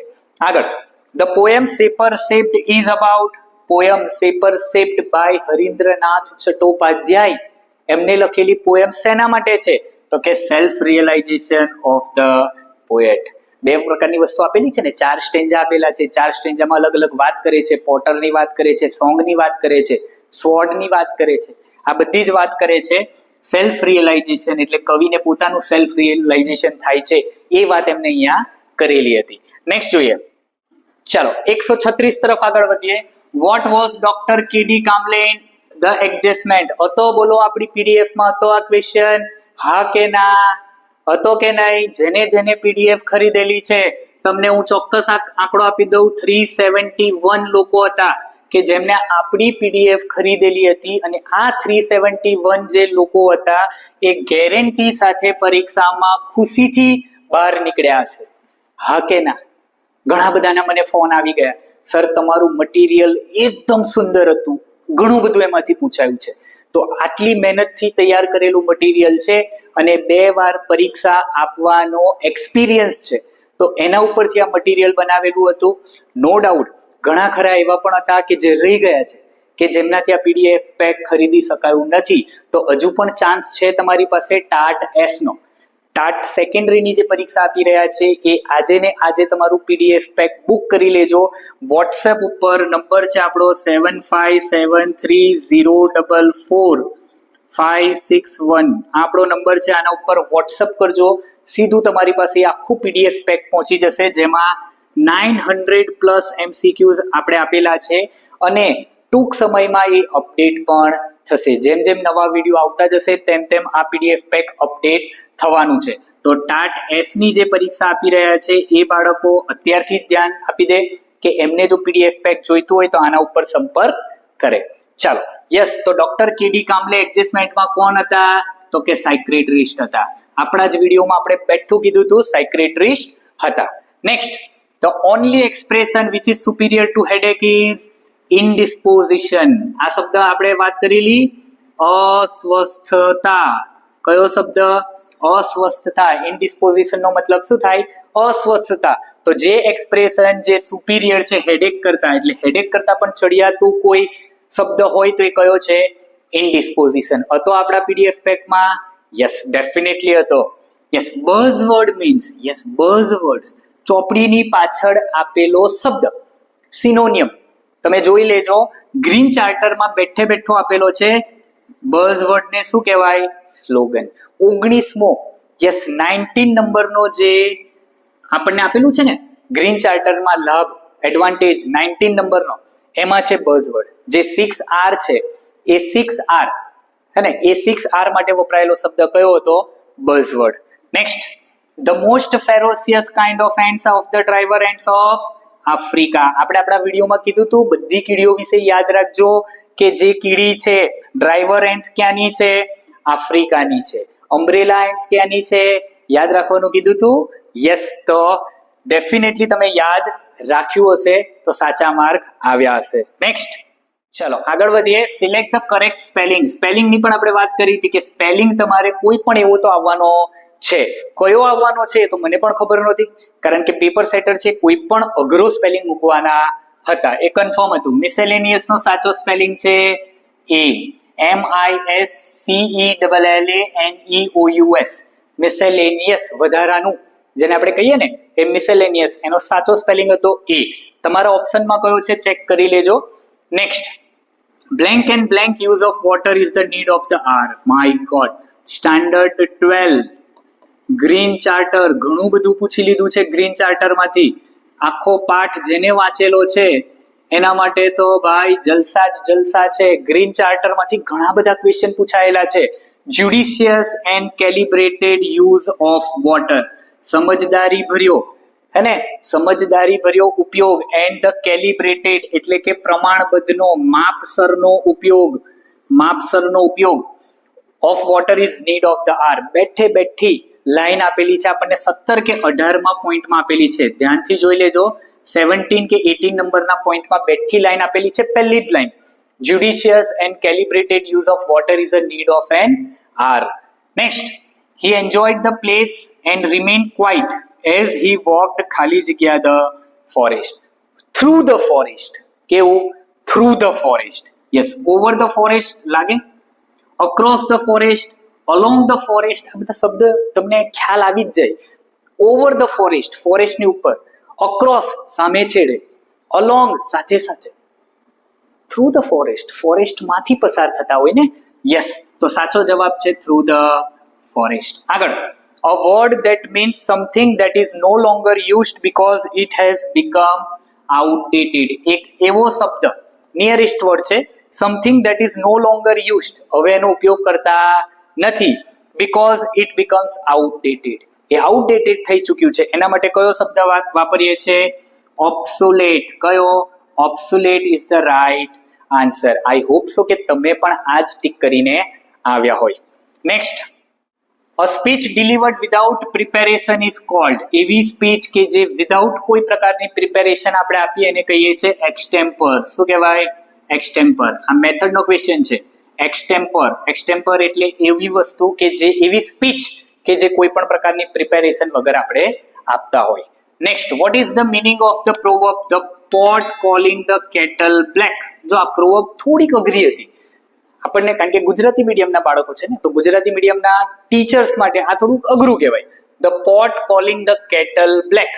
આગળ, the poem shaper shaped is about. Poem shaper shaped by Harindranath Chattopadhyay. એમને લખેલી પોએમ શેના માટે છે? તો કે self realization of the poet. 2 પ્રકારની વસ્તુ આપેલી છે ને, 4 સ્ટેન્જા આપેલા છે. 4 સ્ટેન્જામાં અલગ અલગ વાત કરે છે. પોટરની વાત કરે છે, સોંગની વાત કરે છે, સ્વોર્ડની વાત કરે છે. આ બધી જ વાત કરે છે સેલ્ફ રિયલાઇઝેશન એટલે કવિને પોતાનું સેલ્ફ રિયલાઇઝેશન થાય છે એ વાત એમને અહીંયા કરેલી હતી. નેક્સ્ટ જોઈએ. ચાલો 136 તરફ આગળ વધીએ. વોટ વોઝ ડોક્ટર કેડી કામલેન ધ એડજસ્ટમેન્ટ? હતો? બોલો, આપણી પીડીએફ માં હતો આ ક્વેશ્ચન? હા કે ના? હતો કે નહીં? જેને જેને પીડીએફ ખરીદેલી છે તમને હું ચોક્કસ આંકડો આપી દઉં, 371 લોકો હતા કે જેમને આપણી પીડીએફ ખરીદેલી હતી, અને આ 371 જે લોકો હતા એ ગેરંટી સાથે પરીક્ષામાં ખુશીથી બહાર નીકળ્યા છે. હા કે ના? ઘણા બધાના મને ફોન આવી ગયા, સર તમારું મટીરિયલ એકદમ સુંદર હતું, ઘણું બધું એમાંથી પૂછાયું છે. તો આટલી મહેનતથી તૈયાર કરેલું મટીરિયલ છે અને 2 વાર પરીક્ષા આપવાનો એક્સપિરિયન્સ છે, તો એના ઉપરથી આ મટીરિયલ બનાવેલું હતું. નો ડાઉટ ઘણા ખરા એવા પણ હતા કે જે રહી ગયા છે, કે જેમનાથી આ પીડીએફ પેક ખરીદી શકાયું નથી. તો હજુ પણ ચાન્સ છે તમારી પાસે ટાટ એસ નો. ટાટ સેકન્ડરીની જે પરીક્ષા આપી રહ્યા છે એ આજે ને આજે તમારું પીડીએફ પેક બુક કરી લેજો. વોટ્સએપ ઉપર નંબર છે આપણો 7573044561. આપણો નંબર છે, આના ઉપર વોટ્સએપ કરજો, સીધું તમારી પાસે આખું પીડીએફ પેક પહોંચી જશે, જેમાં 900+ MCQs આપણે આપેલા છે, અને ટૂંક સમયમાં એ અપડેટ પણ થશે. જેમ જેમ નવા વિડીયો આવતા જશે તેમ તેમ આ પીડીએફ પેક અપડેટ થવાનું છે. તો ટાટ એસ ની જે પરીક્ષા આપી રહ્યા છે એ બાળકો અત્યારથી જ ધ્યાન આપી દે કે એમને જો પીડીએફ પેક જોઈતું હોય તો આના ઉપર સંપર્ક કરે. ચાલો, યસ, તો ડોક્ટર કેડી કામલે એડજસ્ટમેન્ટમાં કોણ હતા? તો કે સાયક્રેટ્રિસ્ટ હતા. આપણા જ વિડીયોમાં આપણે બેઠું કીધું હતું, સાયક્રેટ્રિસ્ટ હતા. Next, the only expression which is superior to headache is indisposition. આ શબ્દ આપણે વાત કરેલી, અસ્વસ્થતા. કયો શબ્દ? અસ્વસ્થતા. ઇનડિસ્પોઝિશન નો મતલબ શું થાય? અસ્વસ્થતા. તો જે એક્સપ્રેશન જે સુપીરિયર છે હેડેક કરતા, એટલે હેડેક કરતા પણ ચડિયાતું કોઈ શબ્દ હોય તો એ કયો છે? ઇનડિસ્પોઝિશન. હતો આપણા પીડીએફ પેકમાં? યસ, ડેફિનેટલી હતો. યસ, બઝવર્ડ મીન્સ, યસ, બઝવર્ડ્સ, ચોપડીની પાછળ આપેલો શબ્દ, સિનોનિયમ. તમે જોઈ લેજો, ગ્રીન ચાર્ટરમાં બેઠે બેઠો આપેલો છે. બઝવર્ડ ને શું કહેવાય? સ્લોગન. 19મો, યસ, 19 નંબરનો જે આપણને આપેલું છે ને ગ્રીન ચાર્ટરમાં, લાભ, એડવાન્ટેજ, 19 નંબરનો, એમાં છે બઝવર્ડ. જે 6R છે એ 6R હે ને, એ 6R માટે વપરાયેલો શબ્દ કયો હતો? Buzzword. Next, the most ferocious kind of ants of the driver ants of Africa. આપણે આપણા વિડીયોમાં કીધું હતું, બધી કીડીઓ વિશે યાદ રાખજો કે જે કીડી છે ડ્રાઈવર એન્ટ ક્યાંની છે? આફ્રિકાની છે. અમ્બ્રેલા એન્ટ્સ ક્યાંની છે? યાદ રાખવાનું કીધું હતું. યસ, તો ડેફિનેટલી તમે યાદ રાખ્યું હશે તો સાચા માર્ક આવ્યા હશે. નેક્સ્ટ, ચલો આગળ વધીએ. Select the correct spelling. સ્પેલિંગની પણ આપણે વાત કરી હતી કે સ્પેલિંગ તમારે કોઈ પણ એવો તો આવવાનો છે. કયો આવવાનો છે તો મને પણ ખબર નહોતી, કારણ કે પેપર સેટર છે, કોઈ પણ અઘરો સ્પેલિંગ મૂકવાના હતા, એ કન્ફર્મ હતું. મિસેલેનિયસ નો સાચો સ્પેલિંગ છે એ MISCELLANEOUS. મિસેલેનિયસ, વધારાનું, જેને આપણે કહીએ ને એ મિસેલેનિયસ, એનો સાચો સ્પેલિંગ હતો એ. તમારા ઓપ્શનમાં કયો છે ચેક કરી લેજો. Next, blank and blank use of water is the need of the hour. My God, standard 12 green charter, ઘણું બધું પૂછી લીધું છે ગ્રીન ચાર્ટરમાંથી. આખો પાઠ જેને વાંચેલો છે એના માટે તો ભાઈ જલસા જ જલસા છે. ગ્રીન ચાર્ટરમાંથી ઘણા બધા ક્વેશ્ચન પૂછાયેલા છે. Judicious and calibrated use of water. સમજદારી ભર્યો, હે ને, સમજદારી ભર્યો ઉપયોગ. એન્ડ ધ કેલિબ્રેટેડ એટલે કે પ્રમાણબદ્ધનો, માપસરનો ઉપયોગ, માપસરનો ઉપયોગ of water is need of the hour. બેઠે બેઠી લાઈન આપેલી છે આપણને, 17 કે 18માં પોઈન્ટમાં આપેલી છે, ધ્યાનથી જોઈ લેજો. 17 કે 18 નંબરના પોઈન્ટમાં બેઠી લાઈન આપેલી છે, પહેલી જ line. Judicious and calibrated use of water is a need of an hour. Next, he enjoyed the place and remained quiet as he walked ખાલી જગ્યા the forest. Through the forest. કેવું? Through the forest. Yes, over the forest લાગે, across the forest, along the forest, આ બધા શબ્દ તમને ખ્યાલ આવી જ જાય. Over the forest, forest ની ઉપર, across સામે છેડે, along સાથે સાથે, થ્રુ ધ ફોરેસ્ટ, ફોરેસ્ટ માંથી પસાર થતા હોય ને. યસ, તો સાચો જવાબ છે થ્રુ ધ ફોરેસ્ટ. આગળ, a word that means something that is no longer used because it has become outdated. એક એવો શબ્દ, નિયરેસ્ટ વર્ડ છે, something that is no longer used, હવે એનો ઉપયોગ કરતા નથી, બીકોઝ ઇટ બીકમ્સ આઉટડેટેડ, એ આઉટડેટેડ થઈ ચૂક્યું છે. એના માટે કયો શબ્દ વાપરીએ છીએ? ઓબ્સોલેટ. કયો? Obsolete is the right answer. I hope so કે તમે પણ આ જ ટીક કરીને આવ્યા હોય. Next, a speech delivered without preparation is called. એવી સ્પીચ કે જે વિધાઉટ કોઈ પ્રકારની પ્રિપેરેશન આપણે આપીએ એને કહીએ છીએ એક્સટેમ્પર. શું કહેવાય? એક્સટેમ્પર. આ મેથડનો ક્વેશ્ચન છે. એક્સટેમ્પર. એક્સટેમ્પર એટલે એવી વસ્તુ કે જે એવી સ્પીચ કે જે કોઈ પણ પ્રકારની પ્રિપેરેશન વગર આપણે આપતા હોય. Next, what is the meaning of the proverb the pot calling the kettle black? જો આ પ્રોવર્બ થોડીક અઘરી હતી આપણને, કારણ કે ગુજરાતી મીડિયમના બાળકો છે ને, તો ગુજરાતી મીડિયમના ટીચર્સ માટે આ થોડુંક અઘરું કહેવાય. The pot calling the kettle black.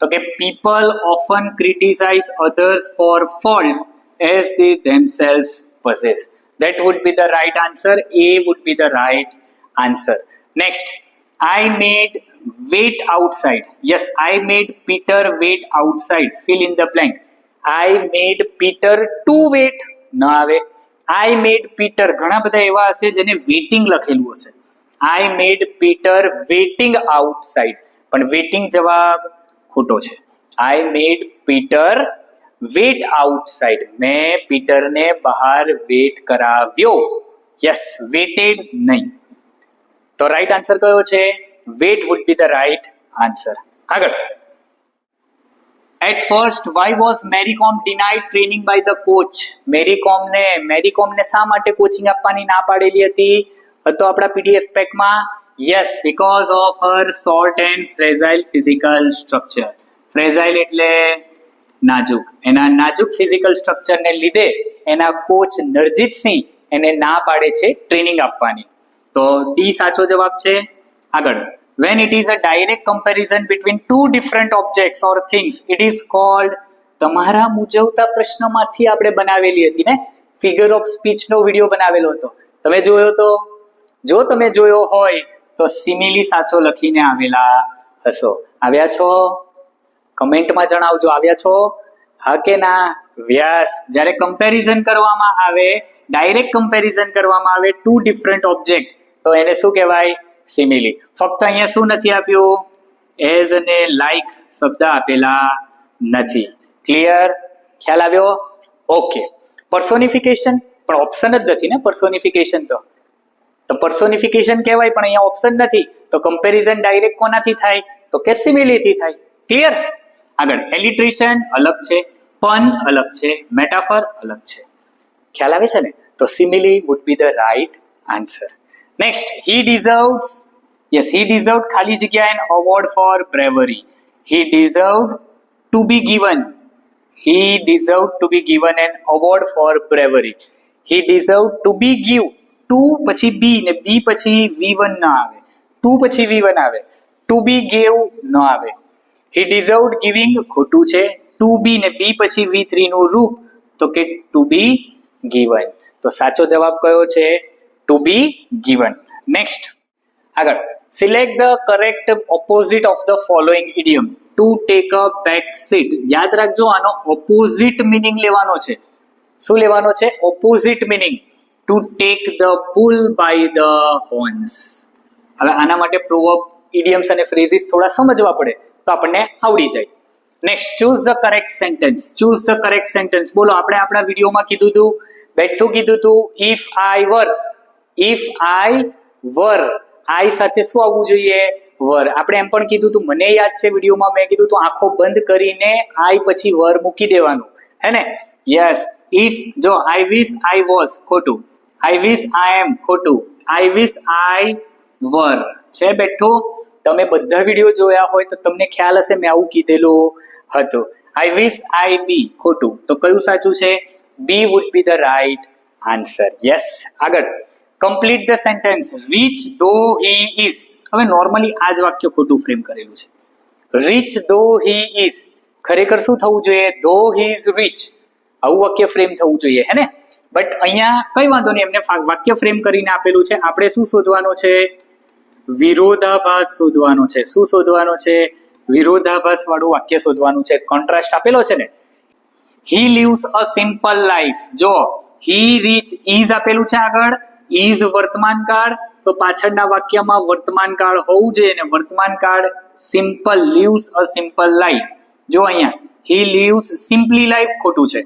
તો કે people often criticise others for faults as they themselves possess. That would be the right answer. A would be the right answer. Next, I made wait outside. Yes, I made Peter wait outside. Fill in the blank. I made Peter to wait. ના આવે. I made Peter. ઘણા બધા એવા હશે જેને waiting લખેલું હશે. I made Peter waiting outside. પણ waiting જવાબ ખોટો છે. I made Peter wait outside. મેં પીટરને બહાર વેટ કરાવ્યો. યસ, વેટેડ નહીં. તો રાઈટ આન્સર કયો છે? વેટ would be the right answer. આગળ, at first why was Mary Kom denied training by the coach? Mary કોમને શા માટે કોચિંગ આપવાની ના પાડેલી હતી? હતો આપણા પીડીએફ પેકમાં. Yes, because of her short and fragile physical structure. Fragile એટલે નાજુક. એના નાજુક ફિઝિકલ સ્ટ્રક્ચરને લીધે એના કોચ નરજીતસિંહ એને ના પાડે છે ટ્રેનિંગ આપવાની. તો ડી સાચો જવાબ છે. આગળ, when it is a direct comparison between two different objects or things it is called. તમારા મૂંઝવતા પ્રશ્નમાંથી આપણે બનાવેલી હતી ને, ફિગર ઓફ સ્પીચ નો વિડીયો બનાવેલો હતો. તમે જોયો તો? જો તમે જોયો હોય તો સિમિલી સાચો લખીને આવેલા હશો. આવ્યા છો? કમેન્ટમાં જણાવજો. આવ્યા છો? હા કે ના? વ્યાસ. જ્યારે કમ્પેરિઝન કરવામાં આવે, ડાયરેક્ટ કમ્પેરિઝન કરવામાં આવે ટુ ડિફરન્ટ ઓબ્જેક્ટ, તો એને શું કહેવાય? સિમિલી. ફક્ત અહીંયા શું નથી આપ્યું? એઝ અને લાઈક શબ્દ આપેલા નથી. ક્લિયર? ખ્યાલ આવ્યો? ઓકે. પર્સોનિફિકેશન પણ ઓપ્શન જ નથી ને. પર્સોનિફિકેશન તો પર્સોનિફિકેશન કહેવાય પણ અહીંયા ઓપ્શન નથી. તો કમ્પેરિઝન ડાયરેક્ટ કોનાથી થાય? તો કે સિમિલીથી થાય. ક્લિયર? આગળ, એલિટ્રેશન અલગ છે, પન અલગ છે, મેટાફર અલગ છે. ખ્યાલ આવે છે ને? તો simile wood be the right answer. Next, he deserved ખાલી જગ્યા an award for bravery. He deserved to be given an award for bravery. He deserved to be give. to પછી be ને be પછી V1 ના આવે. to પછી V1 આવે. to be gave ન આવે. He deserved giving ખોટું છે. to be ને be પછી V3 નું રૂપ, તો કે to be given. તો સાચો જવાબ કયો છે? to be given. Next, આગળ, select the correct opposite of the following idiom. to take a back seat. યાદ રાખજો, આનો opposite meaning લેવાનો છે. શું લેવાનો છે? opposite meaning. to take the bull by the horns. હવે આના માટે proverb, idioms અને phrases થોડા સમજવા પડે તો આપણને આવડી જાય. Next, choose the correct sentence. choose the correct sentence. બોલો, આપણે આપણા વિડીયોમાં કીધું હતું, બેઠું કીધું હતું, if I were. I સાથે શું આવવું જોઈએ? were. આપણે એમ પણ કીધું હતું, મને યાદ છે વિડીયોમાં મેં કીધું હતું, આંખો બંધ કરીને I પછી were મૂકી દેવાનું, હે ને? યસ. if, જો I wish I was ખોટું, I wish I am ખોટું, I wish I were છે બેઠું. તમે બધા વિડીયો જોયા હોય તો તમને ખ્યાલ હશે મેં આવું કીધેલું હતું. I wish I be ખોટું. તો કયું સાચું છે? B would be the right answer. yes. આગળ, complete the sentence. rich though he is. હવે નોર્મલી આ જ વાક્ય ખોટું ફ્રેમ કરેલું છે. rich though he is ખરેખર શું થવું જોઈએ? though he is rich. આવું વાક્ય ફ્રેમ થવું જોઈએ, હે ને? બટ અહીંયા કઈ વાંધો નહીં, એમને વાક્ય ફ્રેમ કરીને આપેલું છે. આપણે શું શોધવાનું છે? વિરોધાભાસ શોધવાનો છે. શું શોધવાનો છે? વિરોધાભાસ વાળું વાક્ય શોધવાનું છે. કોન્ટ્રાસ્ટ આપેલો છે ને. he lives a simple life. જો he rich is આપેલું છે આગળ, is વર્તમાન કાળ, તો પાછળના વાક્યમાં વર્તમાન કાળ હોવું જોઈએ અને વર્તમાન કાળ સિમ્પલ લીવ્સ અ સિમ્પલ લાઈફ. જો અહીંયા હી લીવ્સ સિમ્પલી લાઈફ ખોટું છે,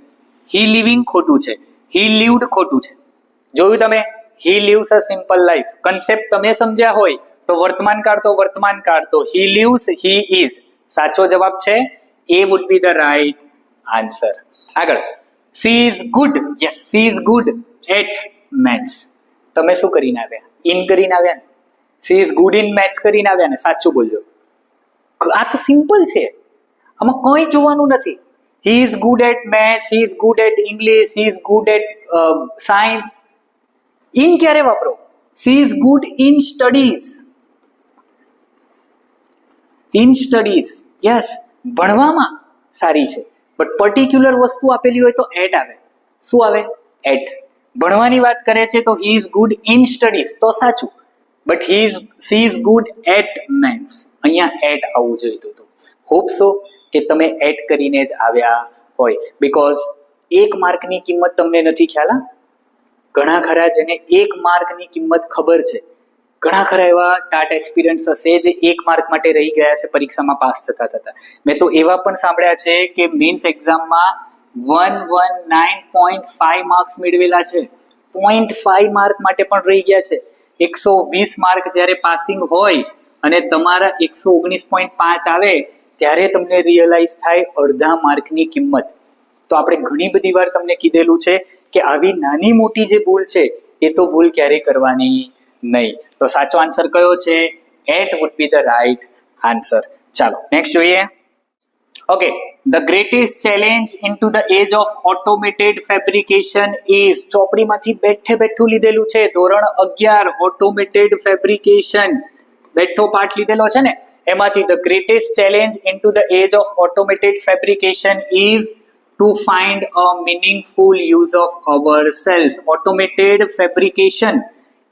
હી લિવિંગ ખોટું છે, હી લીવ્ડ ખોટું છે. જોયું તમે? હી લીવ્સ અ સિમ્પલ લાઈફ કન્સેપ્ટ તમે સમજ્યા હોય તો વર્તમાન કાળ તો હી લીવ્સ હી ઇઝ. સાચો જવાબ છે A would be the right answer. આગળ she is good. Yes, she is good at maths. તમે શું કરીને આવ્યા? ઇન કરીને આવ્યા ને. She is good in maths કરીને આવ્યા ને. સાચું બોલજો. આ તો સિમ્પલ છે, આમાં કંઈ જોવાનું નથી. He is good at maths, he is good at English, he is good at science. In ક્યારે વાપરો? She is good in studies. In studies, yes, ભણવામાં સારી છે. બટ પર્ટિક્યુલર વસ્તુ આપેલી હોય તો એટ આવે. શું આવે? એટ. ભણવાની વાત કરે છે તો he is good in studies તો સાચું, but she is good at maths. અહીંયા એટ આવવું જોઈતું હતું. હોપ સો કે તમે એટ કરીને જ આવ્યા હોય, બીકોઝ 1 માર્કની કિંમત તમને નથી ખ્યાલ. ઘણા ખરા જેને 1 માર્કની કિંમત ખબર છે, ઘણા ખરા એવા ટાટ એક્સપિરિયન્સ હશે જે 1 માર્ક માટે રહી ગયા છે પરીક્ષામાં પાસ થતા. મેં તો એવા પણ સાંભળ્યા છે કે મેન્સ એક્ઝામમાં 119.5 માર્ક્સ મેળવેલા છે, 0.5 માર્ક માટે પણ રહી ગયા છે. 120 માર્ક જ્યારે પાસિંગ હોય અને તમારા 119.5 આવે ત્યારે તમને રિયલાઇઝ થાય અડધા માર્કની કિંમત. તો આપણે ઘણી બધી વાર તમને કીધેલું છે કે આવી નાની મોટી જે ભૂલ છે એ તો ભૂલ ક્યારેય કરવાની નહીં. તો સાચો આન્સર કયો છે? એટ would be the right answer. ચાલો નેક્સ્ટ જોઈએ. Okay, the greatest challenge into the age of automated fabrication is. ચોપડીમાંથી બેઠું લીધેલું છે. ધોરણ 11 ઓટોમેટેડ ફેબ્રિકેશન બેઠો પાઠ લીધેલો છે ને, એમાંથી the greatest challenge into the age of automated fabrication is to find a meaningful use of our selves. Automated fabrication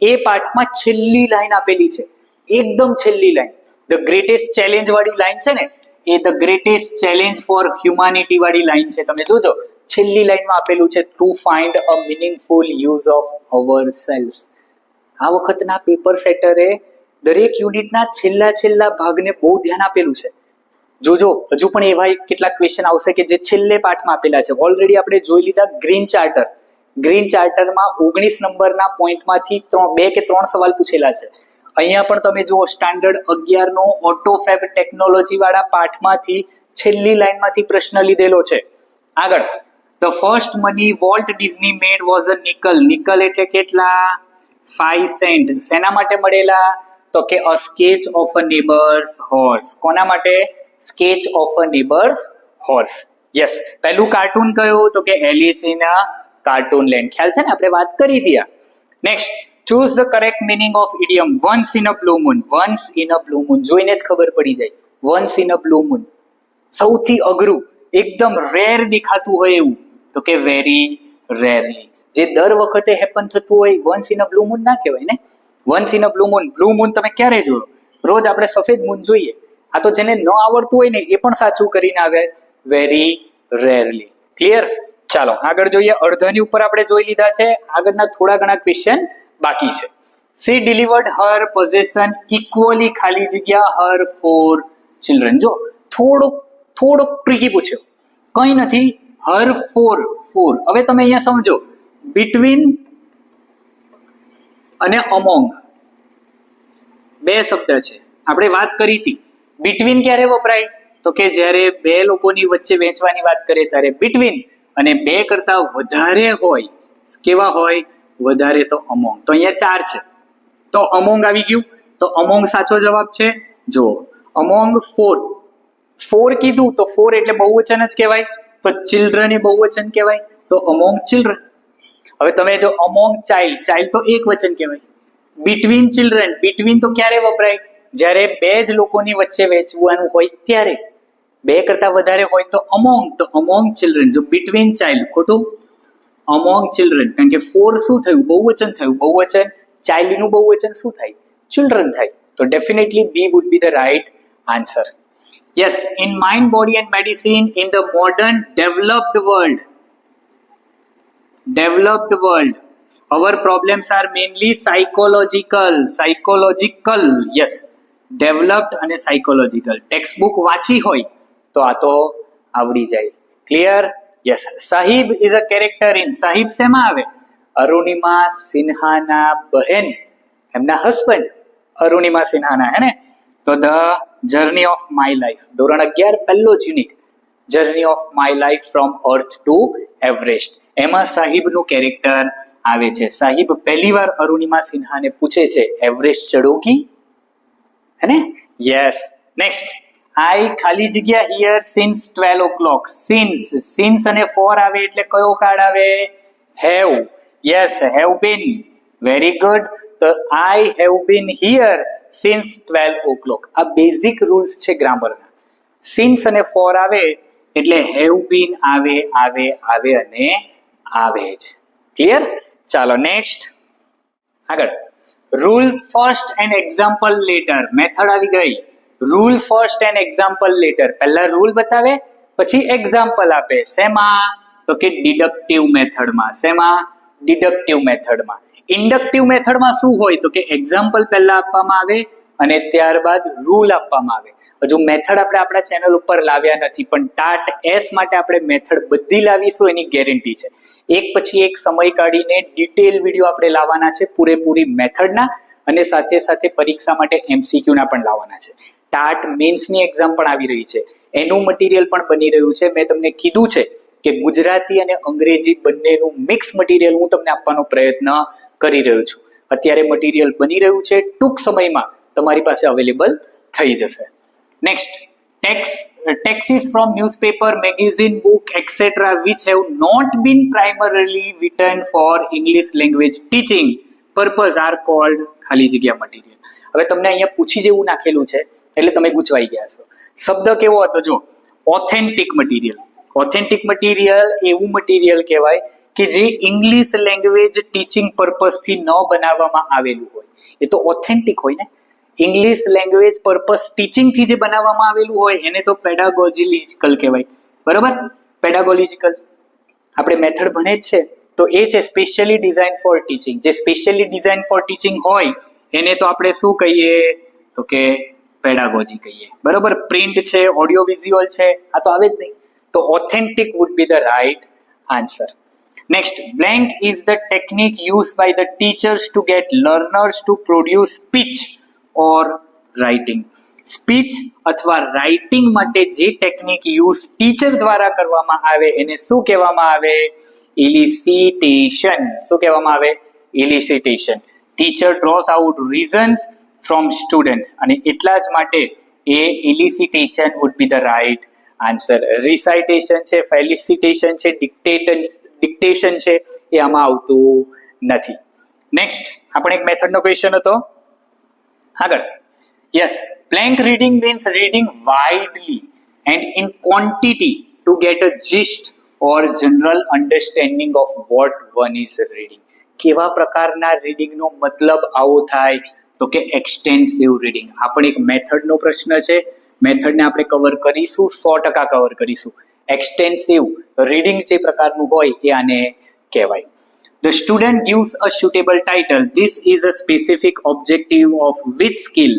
એ પાઠમાં છેલ્લી લાઈન આપેલી છે, એકદમ છેલ્લી લાઈન. ધ ગ્રેટેસ્ટ ચેલેન્જ વાળી લાઈન છે ને, એ the greatest challenge for humanity વાળી લાઈન છે. તમે જોજો છેલ્લી લાઈનમાં આપેલું છે to find a meaningful use of our selves. આ વખતના પેપર સેટરે દરેક યુનિટના છેલ્લા ભાગને બહુ ધ્યાન આપેલું છે. જોજો હજુ પણ એવા કેટલાક ક્વેશ્ચન આવશે કે જે છેલ્લે પાઠમાં આપેલા છે. ઓલરેડી આપણે જોઈ લીધા ગ્રીન ચાર્ટર. ગ્રીન ચાર્ટરમાં 19 નંબરના પોઈન્ટમાંથી 2 કે 3 સવાલ પૂછેલા છે. અહીંયા પણ તમે જુઓ સ્ટાન્ડર્ડ 11 નો ઓટોફેબ ટેકનોલોજી વાળા પાઠમાંથી છેલ્લી લાઈનમાંથી પ્રશ્ન લીધેલો છે. આગળ, the first money Walt Disney made was a nickel. Nickel એટલે કેટલા? 5 સેન્ટ. શેના માટે મળેલા? તો કે a sketch of a neighbour's horse. કોના માટે? Sketch of a neighbour's horse. Yes. પહેલું કાર્ટૂન કયું? તો કે Alice in a cartoon land. ખ્યાલ છે ને, આપણે વાત કરી હતી. Next, choose the correct meaning of idiom once in a blue moon. Once in a blue moon જોઈને જ ખબર પડી જાય. once in a blue moon સૌથી અઘરું, એકદમ રેર દેખાતું હોય એવું તો કે very rarely. જે દર વખતે હેપન થતું હોય once in a blue moon ના કહેવાય ને. once in a blue moon. blue moon તમે ક્યારે જોયો? રોજ આપણે સફેદ મૂન જોઈએ. આ તો જેને ન આવડતું હોય ને એ પણ સાચું કરીને આવે very rarely. ક્લિયર? ચાલો આગળ જોઈએ. અડધાની ઉપર આપણે જોઈ લીધા છે. આગળના થોડા ઘણા ક્વેશ્ચન બાકી છે. she delivered her possession equally ખાલી જગ્યા her 4 children. જો થોડો ટ્રિકી પૂછ્યો, કંઈ નથી. her 4. હવે તમે અહીંયા સમજો, between અને among બે શબ્દ છે. આપણે વાત કરી હતી between ક્યારે વપરાય? તો કે જ્યારે બે લોકોની વચ્ચે વેચવાની વાત કરે ત્યારે between, અને 2 કરતા વધારે હોય, કેવા હોય? વધારે તો among. તો અહીંયા 4 છે તો among આવી ગયું. તો among સાચો જવાબ છે. જો among 4 કીધું તો 4 એટલે બહુવચન જ કહેવાય. તો children એ બહુવચન કહેવાય. તો among children. હવે તમે જો among child તો એક વચન કહેવાય. between children, between તો ક્યારે વપરાય? જ્યારે 2 જ લોકોની વચ્ચે વેચવાનું હોય ત્યારે. 2 કરતા વધારે હોય તો among children. જો between child ખોટું, among children. કારણ કે 4 શું થયું? બહુવચન થયું. બહુવચન child નું બહુવચન શું થાય? children થાય. તો definitely B would be the right answer. Yes, in mind, body and medicine in the modern developed world our problems are mainly psychological, yes, developed અને psychological. ટેક્સ્ટ બુક વાંચી હોય તો આ તો આવડી જાય. Clear? Yes. Sahib is a character in, Sahib શેમાં આવે? અરુણિમા સિન્હાના બહેન, એમના હસબન્ડ અરુણિમા સિન્હાના, હે ને? તો the journey of my life, ધોરણ 11 પહેલો જ unit, journey of my life from earth two Everest, એમાં સાહિબનું કેરેક્ટર આવે છે. સાહિબ પહેલી વાર અરુણિમા સિન્હાને પૂછે છે એવરેસ્ટ ચડોગી, હે ને? યસ. નેક્સ્ટ, આઈ ખાલી જગ્યા હિયર સિન્સ 12 o'clock. સિન્સ અને ફોર આવે એટલે કયો કાર્ડ આવે? Have. Yes, have been. Very good. તો I have been here since 12 o'clock. આ બેઝિક રૂલ્સ છે ગ્રામરના. સિન્સ અને ફોર આવે એટલે હેવ બીન આવે અને આવે જ. ક્લિયર? ચાલો નેક્સ્ટ આગળ. Rule first and example letter. Method આવી ગઈ. Rule first and example letter. પહેલા રૂલ બતાવે પછી એક્ઝામ્પલ આપે. શેમાં? તો કે ડિડક્ટિવ મેથડમાં. શેમાં? ડિડક્ટિવ મેથડમાં. ઇન્ડક્ટિવ મેથડમાં શું હોય? તો કે એક્ઝામ્પલ પહેલા આપવામાં આવે અને ત્યારબાદ રૂલ આપવામાં આવે. હજુ મેથડ આપણે આપણા ચેનલ ઉપર લાવ્યા નથી, પણ ટાટ એસ માટે આપણે મેથડ બધી લાવીશું, એની ગેરંટી છે. એક પછી એક સમય કાઢીને ડિટેલ વિડીયો આપણે લાવવાના છે પૂરેપૂરી મેથડના, અને સાથે સાથે પરીક્ષા માટે MCQ ના પણ લાવવાના છે. ટાટ મેન્સની એક્ઝામ પણ આવી રહી છે, એનું મટીરિયલ પણ બની રહ્યું છે. મેં તમને કીધું છે કે ગુજરાતી અને અંગ્રેજી બંનેનું મિક્સ મટીરિયલ હું તમને આપવાનો પ્રયત્ન કરી રહ્યો છું. અત્યારે મટીરિયલ બની રહ્યું છે, ટૂંક સમયમાં તમારી પાસે અવેલેબલ થઈ જશે. Next, texts from newspaper, magazine, book, etc. which have not been primarily written for English language teaching purpose are called ખાલી જગ્યા મટીરિયલ. હવે તમને અહીંયા પૂછી જેવું નાખેલું છે એટલે તમે ગૂંચવાઈ ગયા છો. શબ્દ કેવો હતો? જો, ઓથેન્ટિક મટીરિયલ. ઓથેન્ટિક મટીરિયલ એવું મટીરિયલ કહેવાય કે જે ઇંગ્લિશ લેંગ્વેજ ટીચિંગ પર્પઝથી ન બનાવવામાં આવેલું હોય. એ તો ઓથેન્ટિક હોય ને. ઇંગ્લિશ લેંગ્વેજ પર્પઝ ટીચિંગથી જે બનાવવામાં આવેલું હોય એને તો પેડાગોજીકલ કહેવાય. બરાબર? પેડાગોજીકલ આપણે મેથડ ભણે જ છે, તો એ છે સ્પેશિયલી ડિઝાઇન ફોર ટીચિંગ. જે સ્પેશિયલી ડિઝાઇન ફોર ટીચિંગ હોય એને તો આપણે શું કહીએ? તો કે પેડાગોજી કહીએ. બરાબર? પ્રિન્ટ છે, ઓડિયો વિઝ્યુઅલ છે, આ તો આવે જ નહીં. તો authentic would be the right answer. Next, blank is the technique used by the teachers to get learners to produce speech or writing. Speech અથવા રાઇટિંગ માટે જે ટેકનિક યુઝ ટીચર દ્વારા કરવામાં આવે એને શું કહેવામાં આવે? ઇલિસિટેશન. શું કહેવામાં આવે? Elicitation. Teacher draws out reasons from students, અને એટલા જ માટે એ elicitation would be the right answer. Recitation છે, ફેલિસિટેશન છે, ડિક્ટેશન છે, એ આમાં આવતું નથી. નેક્સ્ટ, આપણે એક મેથડનો ક્વેશ્ચન હતો. આગળ. Yes, blank reading means reading widely and in quantity to get a gist or general understanding of what one is reading. કેવા પ્રકારના રીડિંગનો મતલબ આવો થાય? તો કે એક્સટેન્સિવ રીડિંગ. આપણે એક મેથડનો પ્રશ્ન છે, મેથડને આપણે કવર કરીશું, 100% કવર કરીશું. એક્સટેન્સિવ રીડિંગ જે પ્રકારનું હોય એ આને કહેવાય. The student gives a suitable title. This is a specific objective of which skill?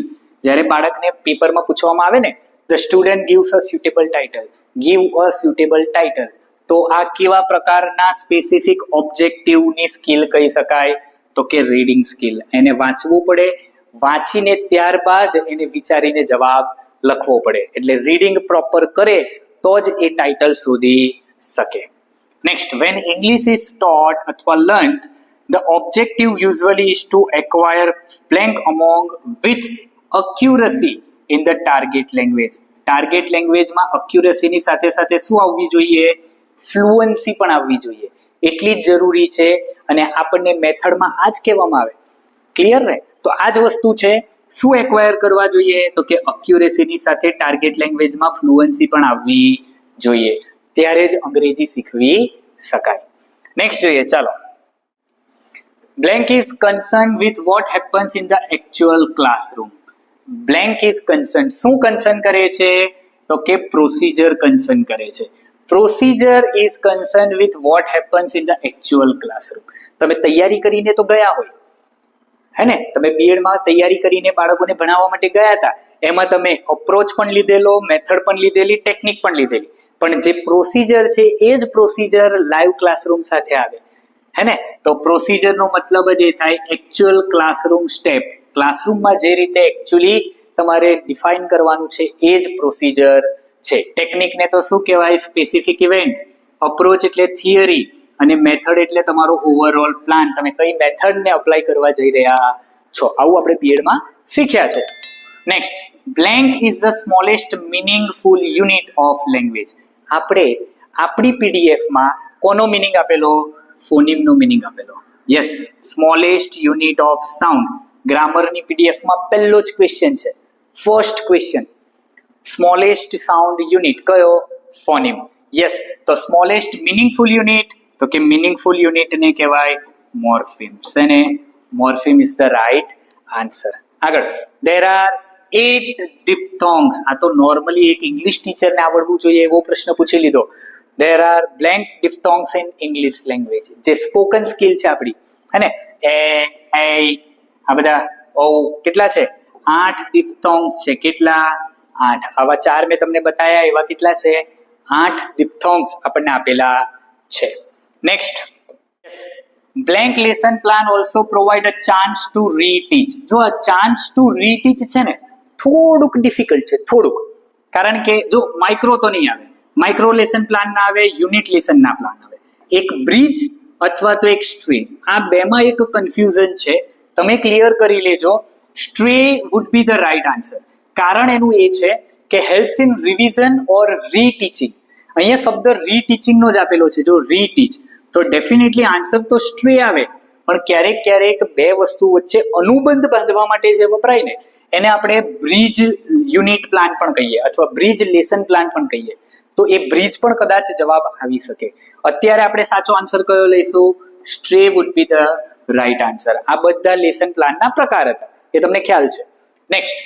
જ્યારે બાળકને પેપરમાં પૂછવામાં આવે ને, the student gives a suitable title, give a suitable title, તો આ કેવા પ્રકારના સ્પેસિફિક ઓબ્જેક્ટિવની સ્કિલ કહી શકાય? તો કે રીડિંગ સ્કિલ. એને વાંચવું પડે, વાંચીને ત્યારબાદ એને વિચારીને જવાબ લખવો પડે. એટલે રીડિંગ પ્રોપર કરે તો જ એ ટાઇટલ શોધી શકે. Next, when English is taught અથવા learnt, the objective usually is to acquire blank among with accuracy in the target language. Target લેંગ્વેજમાં અક્યુરસીની સાથે સાથે શું આવવી જોઈએ? ફ્લુઅન્સી પણ આવવી જોઈએ. એટલી જ જરૂરી છે, અને આપણને મેથડમાં આ જ કહેવામાં આવે. ક્લિયર ને? તો આ જ વસ્તુ છે. શું એક્વાયર કરવા જોઈએ? તો કે અક્યુરેસીની સાથે ટાર્ગેટ લેંગ્વેજમાં ફ્લુઅન્સી પણ આવવી જોઈએ. ત્યારે જ અંગ્રેજી શીખવી શકાય. નેક્સ્ટ જોઈએ, ચાલો. Blank is concerned with what happens in the actual classroom. Blank is concerned. શું કન્સર્ન કરે છે? તો કે પ્રોસિજર કન્સર્ન કરે છે. Procedure is concerned with what happens in the actual classroom. તમે તૈયારી કરીને તો ગયા હોય, હે ને? તમે બીએડમાં તૈયારી કરીને બાળકોને ભણાવવા માટે ગયા હતા, એમાં તમે અપ્રોચ પણ લીધેલો, મેથડ પણ લીધેલી, ટેકનિક પણ લીધેલી, પણ જે પ્રોસિજર છે એ જ પ્રોસિજર લાઈવ ક્લાસરૂમ સાથે આવે, હે ને? તો પ્રોસિજરનો મતલબ જ એ થાય એકચ્યુઅલ ક્લાસરૂમ સ્ટેપ. ક્લાસરૂમમાં જે રીતે એકચ્યુઅલી તમારે ડિફાઇન કરવાનું છે એ જ પ્રોસિજર છે. ટેકનિકને તો શું કહેવાય? Specific event. અપ્રોચ એટલે થિયરી, અને મેથડ એટલે તમારો ઓવરઓલ પ્લાન. તમે કઈ મેથડને અપ્લાય કરવા જઈ રહ્યા છો, આવું આપણે પીરિયડમાં શીખ્યા છે. Next, blank is the smallest meaningful unit of language. આપણે આપણી પીડીએફમાં કોનો મિનિંગ આપેલો? ફોનિમનો મિનિંગ આપેલો. Yes, smallest unit of sound. ગ્રામરની પીડીએફમાં પહેલો જ ક્વેશ્ચન છે, first question. Smallest sound unit કયો? ફોનિમ. યસ, તો સ્મોલેસ્ટ મિનિંગફુલ યુનિટ, તો કે મિનિંગફુલ યુનિટને કહેવાય મોર્ફિમ્સ. અને morpheme is the right answer. આગળ, ધેર આર 8 ડિપ્થોંગ્સ. આ તો નોર્મલી એક ઇંગ્લિશ ટીચરને આવડવું જોઈએ એવો પ્રશ્ન પૂછી લીધો. There are blank diphthongs in English language. જે સ્પોકન સ્કિલ છે આપણી, હે ને? એ આ બધા કેટલા છે? 8 ડિપ્થોંગ્સ છે. કેટલા? 8. આવા 4 મેં તમને બતાવ્યા, એવા કેટલા છે? 8 ડિપ્થોંગ્સ આપણને આપેલા છે. Next, blank lesson plan also provide a chance to reteach. જો આ ચાન્સ ટુ રીટીચ છે ને, થોડુંક ડિફિકલ્ટ છે, થોડુંક. કારણ કે જો માઇક્રો તો નહીં આવે, માઇક્રો લેસન પ્લાન ના આવે, યુનિટ લેસન ના પ્લાન આવે. એક બ્રિજ અથવા તો એક સ્ટ્રીમ, આ બેમાં એક કન્ફ્યુઝન છે, તમે ક્લિયર કરી લેજો. Stray wood be the right answer. કારણ એનું એ છે કે helps in revision or reteaching. અહીંયા શબ્દ રીટીચિંગનો જ આપેલો છે. જો રીટીચ, તો ડેફિનેટલી આન્સર તો સ્ટ્રે આવે, પણ ક્યારેક ક્યારેક બે વસ્તુ વચ્ચે અનુબંધ બાંધવા માટે જે વપરાય ને, એને આપણે બ્રિજ યુનિટ પ્લાન પણ કહીએ, અથવા બ્રિજ લેસન પ્લાન પણ કહીએ. તો એ બ્રિજ પણ કદાચ જવાબ આવી શકે. અત્યારે આપણે સાચો આન્સર કયો લઈશું? Stray wood be the right answer. આ બધા લેસન પ્લાનના પ્રકાર હતા, એ તમને ખ્યાલ છે. Next,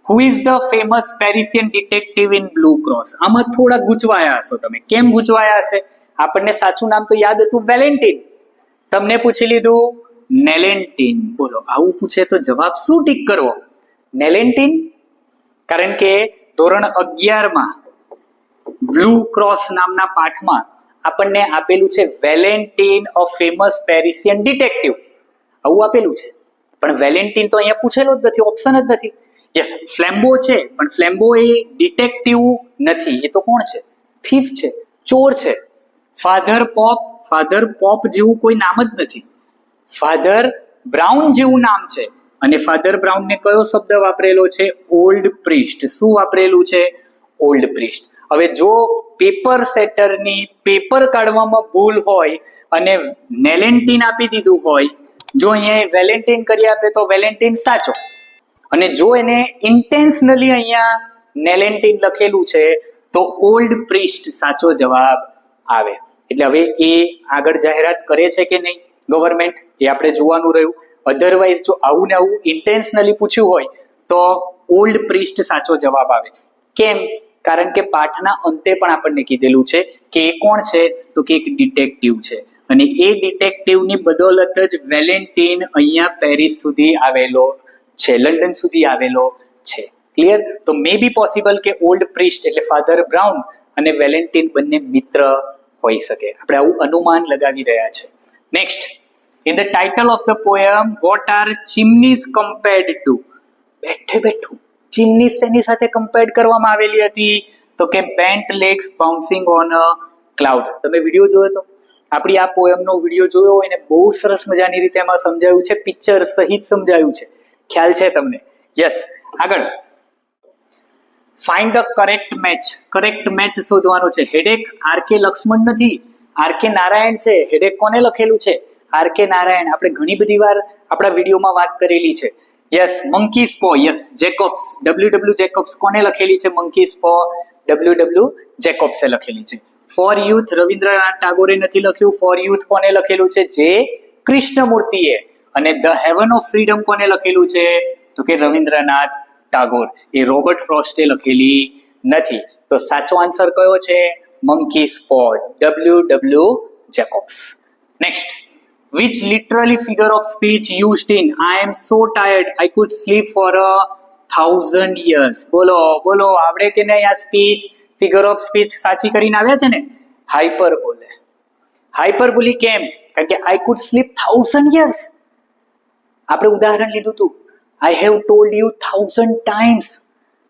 who is the famous Parisian detective in Blue Cross? આમાં થોડા ગૂંચવાયા હશો તમે. કેમ ગૂંચવાયા હશે? આપણને સાચું નામ તો યાદ હતું, વેલેન્ટિન. તમને પૂછી લીધું નેલેન્ટિન. બોલો, આવું પૂછે તો જવાબ શું ટીક કરવો? નેલેન્ટિન. કારણ કે ધોરણ 11માં બ્લુ ક્રોસ નામના પાઠમાં આપણને આપેલું છે વેલેન્ટિન, અ ફેમસ પેરિસિયન ડિટેક્ટિવ. આવું આપેલું છે, પણ વેલેન્ટિન તો અહીંયા પૂછેલો જ નથી, ઓપ્શન જ નથી. યસ, ફ્લેમ્બો છે, પણ ફ્લેમ્બો એ ડિટેક્ટિવ નથી. એ તો કોણ છે? થીફ છે, ચોર છે. ફાધર પોપ જેવું કોઈ નામ જ નથી. ફાધર બ્રાઉન જેવું નામ છે, અને ફાધર બ્રાઉનને કયો શબ્દ વાપરેલો છે? Old priest. શું વાપરેલું છે? Old priest. હવે જો પેપર સેટરની પેપર કાઢવામાં ભૂલ હોય અને નેલેન્ટિન આપી દીધું હોય, જો અહીંયા વેલેન્ટિન કરી આપે તો વેલેન્ટિન સાચો, અને જો એને ઇન્ટેન્શનલી અહીંયા નેલેન્ટિન લખેલું છે તો ઓલ્ડ પ્રિસ્ટ સાચો જવાબ આવે. એટલે હવે એ આગળ જાહેરાત કરે છે કે નહીં ગવર્મેન્ટ, એ આપણે જોવાનું રહ્યું. અધરવાઇઝ જો આવું ને આવું ઇન્ટેન્શનલી પૂછ્યું હોય તો ઓલ્ડ પ્રિસ્ટ સાચો જવાબ આવે. કેમ? કારણ કે પાઠના અંતે પણ આપણને કીધેલું છે કે એ કોણ છે? તો કે એક ડિટેક્ટિવ છે, અને એ ડિટેક્ટિવની બદોલત જ વેલેન્ટિન અહીંયા પેરિસ સુધી આવેલો છે, લંડન સુધી આવેલો છે. ક્લિયર? તો મે બી પોસિબલ કે ઓલ્ડ પ્રિસ્ટ એટલે ફાધર બ્રાઉન અને વેલેન્ટિન બંને મિત્ર હોઈ શકે. આપણે આવું અનુમાન લગાવી રહ્યા છે. Next, in the title of the poem what are chimneys compared to? બેઠું ચિમનીઝ એની સાથે કમ્પેર્ડ કરવામાં આવેલી હતી, તો કે bent legs bouncing on a cloud. તમે વિડીયો જોયો તો? આપણી આ પોયમનો વિડીયો જોયો હોય ને, બહુ સરસ મજાની રીતે એમાં સમજાયું છે, પિક્ચર સહિત સમજાયું છે. ખ્યાલ છે તમને? યસ. આગળ, find the correct match. Correct match શોધવાનો છે. Headache R.K.. લક્ષ્મણ નથી, આર.કે. નારાયણ છે. હેડેક કોને લખેલું છે? આર.કે. નારાયણ. આપણે ઘણી બધી વાર આપણા વિડીયોમાં વાત કરેલી છે. Yes, monkey's paw. Yes, Jacobs, W Jacobs. કોને લખેલી છે મંકી સ્પો? ડબલ્યુ જેકોબ્સે લખેલી છે. ફોર યુથ રવિન્દ્રનાથ ટાગોરે નથી લખ્યું. ફોર યુથ કોને લખેલું છે? જે કૃષ્ણમૂર્તિએ. અને ધ હેવન ઓફ ફ્રીડમ કોને લખેલું છે? તો કે રવિન્દ્રનાથ ટાગોર. એ રોબર્ટ ફ્રોસ્ટે લખેલી નથી. તો સાચો આન્સર કયો છે? Monkey's paw, W Jacobs. Next, which literally figure of speech used in I am so tired I could sleep for 1000 years. બોલો બોલો, આવડે કે નહીં? આ સ્પીચ ફિગર ઓફ સ્પીચ સાચી કરીને આવ્યા છે ને? હાઇપરબોલે. હાઇપરબોલી કેમ? કારણ કે I could sleep 1000 years. આપણે ઉદાહરણ લીધું હતું, I have told you 1000 times.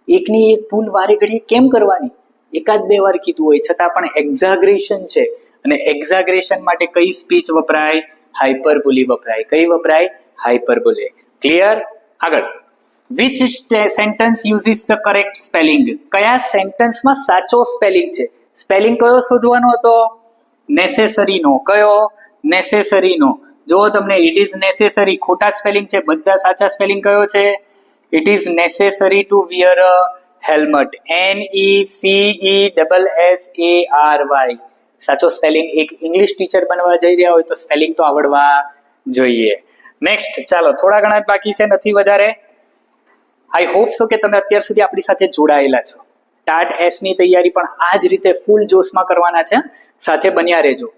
એકની એક ભૂલ વારે ઘડીએ કેમ કરવાની? એકાદ બે વાર કીધું હોય છતાં પણ એક્ઝાગરેશન છે, અને એક્ઝાગરેશન માટે કઈ સ્પીચ વપરાય? હાઇપરબોલી વપરાય. કઈ વપરાય? હાઇપરબોલે. ક્લિયર? આગળ. Which sentence uses the correct spelling? કયા સેન્ટેન્સમાં સાચો સ્પેલિંગ છે? સ્પેલિંગ કયો શોધવાનો હતો? નેસેસરી નો. કયો? નેસેસરી નો. જો તમને ઇટ ઇઝ નેસેસરી ખોટા સ્પેલિંગ છે, બધા સાચા સ્પેલિંગ કયો છે? It is necessary to wear a helmet. NECESSARY. સાચો સ્પેલિંગ. એક ઇંગ્લિશ ટીચર બનવા જઈ રહ્યા હોય તો સ્પેલિંગ તો આવડવા જોઈએ. નેક્સ્ટ, ચાલો થોડા ઘણા જ બાકી છે, નથી વધારે. આઈ હોપ સો કે તમે અત્યાર સુધી આપણી સાથે જોડાયેલા છો. ટાટ એસ ની તૈયારી પણ આ જ રીતે ફૂલ જોશમાં કરવાના છે. સાથે બન્યા રહેજો.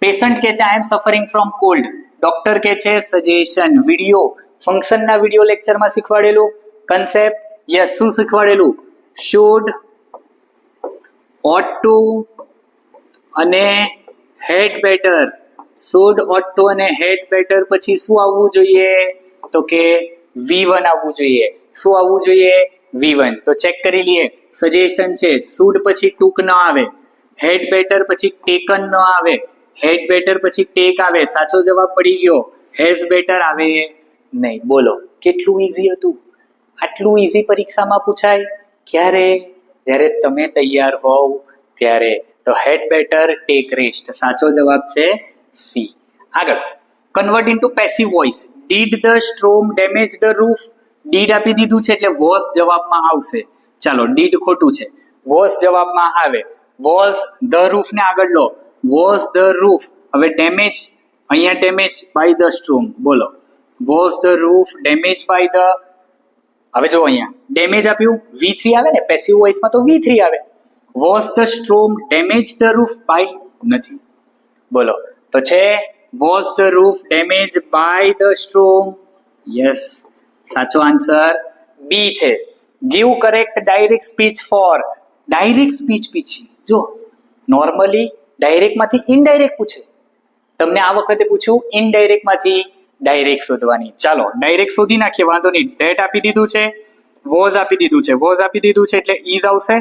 પેશન્ટ કે છે આઈ એમ સફરિંગ ફ્રોમ કોલ્ડ. ડોક્ટર કે છે સજેશન. વિડીયો ફંક્શનના વિડીયો લેક્ચરમાં શીખવાડેલું. કન્સેપ્ટ યસ, શું શીખવાડેલું? શુડ, ઓટ ટુ અને had better. Should, ought to અને હેડ બેટર પછી શું આવવું જોઈએ? તો કે V1 આવવું જોઈએ. શું આવવું જોઈએ? V1. તો ચેક કરી લઈએ. સજેશન છે, શુડ પછી ટુક ન આવે, હેડ બેટર પછી ટેકન ન આવે, હેડ બેટર પછી ટેક આવે. સાચો જવાબ પડી ગયો. હેઝ બેટર આવે નહીં. બોલો કેટલું ઈઝી હતું? આટલું ઈઝી પરીક્ષામાં પૂછાય ક્યારે? જ્યારે તમે તૈયાર હોવ ત્યારે. તો હેડ બેટર, ટેક રેસ્ટ. સાચો જવાબ છે સી. આગળ. Convert into passive voice. Did the storm damage the roof. Did આપી દીધું છે એટલે વોઝ જવાબમાં આવશે. ચાલો, ડીડ ખોટું છે, વોઝ જવાબમાં આવે. વોઝ ધ રૂફ ને આગળ લો. Was the roof. હવે ડેમેજ, અહીંયા ડેમેજ બાય ધ સ્ટ્રોમ. બોલો was the roof damage by the. હવે જો અહીંયા ડેમેજ આપ્યું, V3 આવે ને પેસિવ વોઇસમાં, તો V3 આવે. Was the storm damage the roof by નથી. બોલો તો છે was the roof damage by the storm. Yes, સાચો આન્સર બી છે. Give correct direct speech for. Direct speech પૂછી. જો નોર્મલી ડાયરેક્ટ માંથી ઇનડાયરેક્ટ પૂછે, તમને આ વખતે પૂછ્યું ઇનડાયરેક્ટ માંથી ડાયરેક્ટ શોધવાની. ચાલો ડાયરેક્ટ શોધી નાખીએ, વાંધો નહીં. ડેટ આપી દીધું છે, વોઝ આપી દીધું છે, વોઝ આપી દીધું છે એટલે ઇઝ આવશે.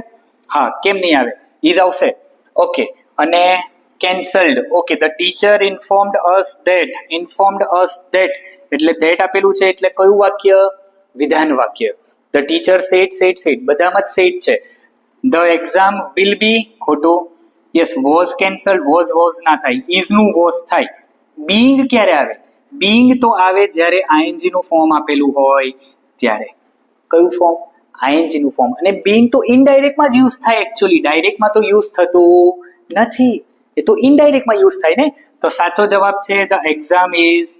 હા, કેમ નહીં આવે? ઇઝ આવશે. ઓકે. અને cancelled. Okay. The teacher informed us that. Informed us that એટલે ધેટ આપેલું છે એટલે કયું વાક્ય? વિધાન વાક્ય. The teacher said, said, said. બધામાં જ સેડ છે. ધ એક્ઝામ વિલ બી ખોટું. Yes, was cancelled. વોઝ ના થાય, ઇઝ નું વોઝ થાય. બીંગ ક્યારે આવે? બીંગ તો આવે જ્યારે આઈએનજી નું ફોર્મ આપેલું હોય ત્યારે. કયું ફોર્મ? આઈએનજી નું ફોર્મ. અને બીંગ તો ઇનડાયરેક્ટમાં જ યુઝ થાય એકચ્યુઅલી, ડાયરેક્ટમાં તો યુઝ થતું નથી. એ તો ઇનડાયરેક્ટમાં યુઝ થાય ને. તો સાચો જવાબ છે ધ એક્ઝામ ઇઝ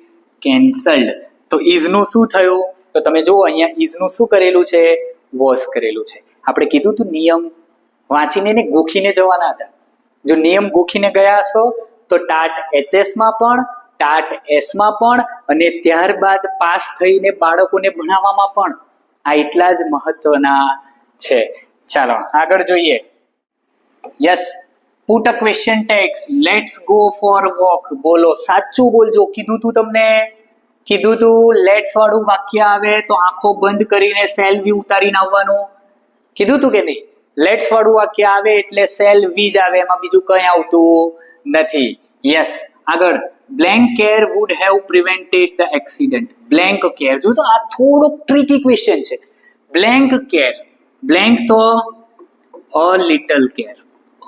કેન્સલ્ડ. તો ઇઝ નું શું થયું? તો તમે જુઓ અહીંયા ઇઝ નું શું કરેલું છે? વોઝ કરેલું છે. આપણે કીધું તું નિયમ વાંચીને ને ગોખીને જવાના હતા. જો નિયમ ગોખીને ગયા હશો તો ટાટ HS માં પણ, ટાટ S માં પણ, અને ત્યારબાદ પાસ થઈને બાળકોને ભણાવવામાં પણ આ એટલા જ મહત્વના છે. ચાલો આગળ જોઈએ. Yes, put a question tax. Let's go for walk. બોલો સાચું બોલજો. કીધું તું તમને, કીધું તું લેટ્સ વાળું વાક્ય આવે તો આંખો બંધ કરીને સેલ વી ઉતારીને આવવાનું. કીધું તું કે નહીં? લેટ્સ વાળું વાક્ય આવે એટલે સેલ વી જ આવે, એમાં બીજું કઈ આવતું નથી. યસ, આગળ. Blank care would have પ્રિવેન્ટેડ the accident. Blank care. જો તો આ થોડોક ટ્રિકી ક્વેશ્ચન છે. Blank care. બ્લેન્ક તો a little care.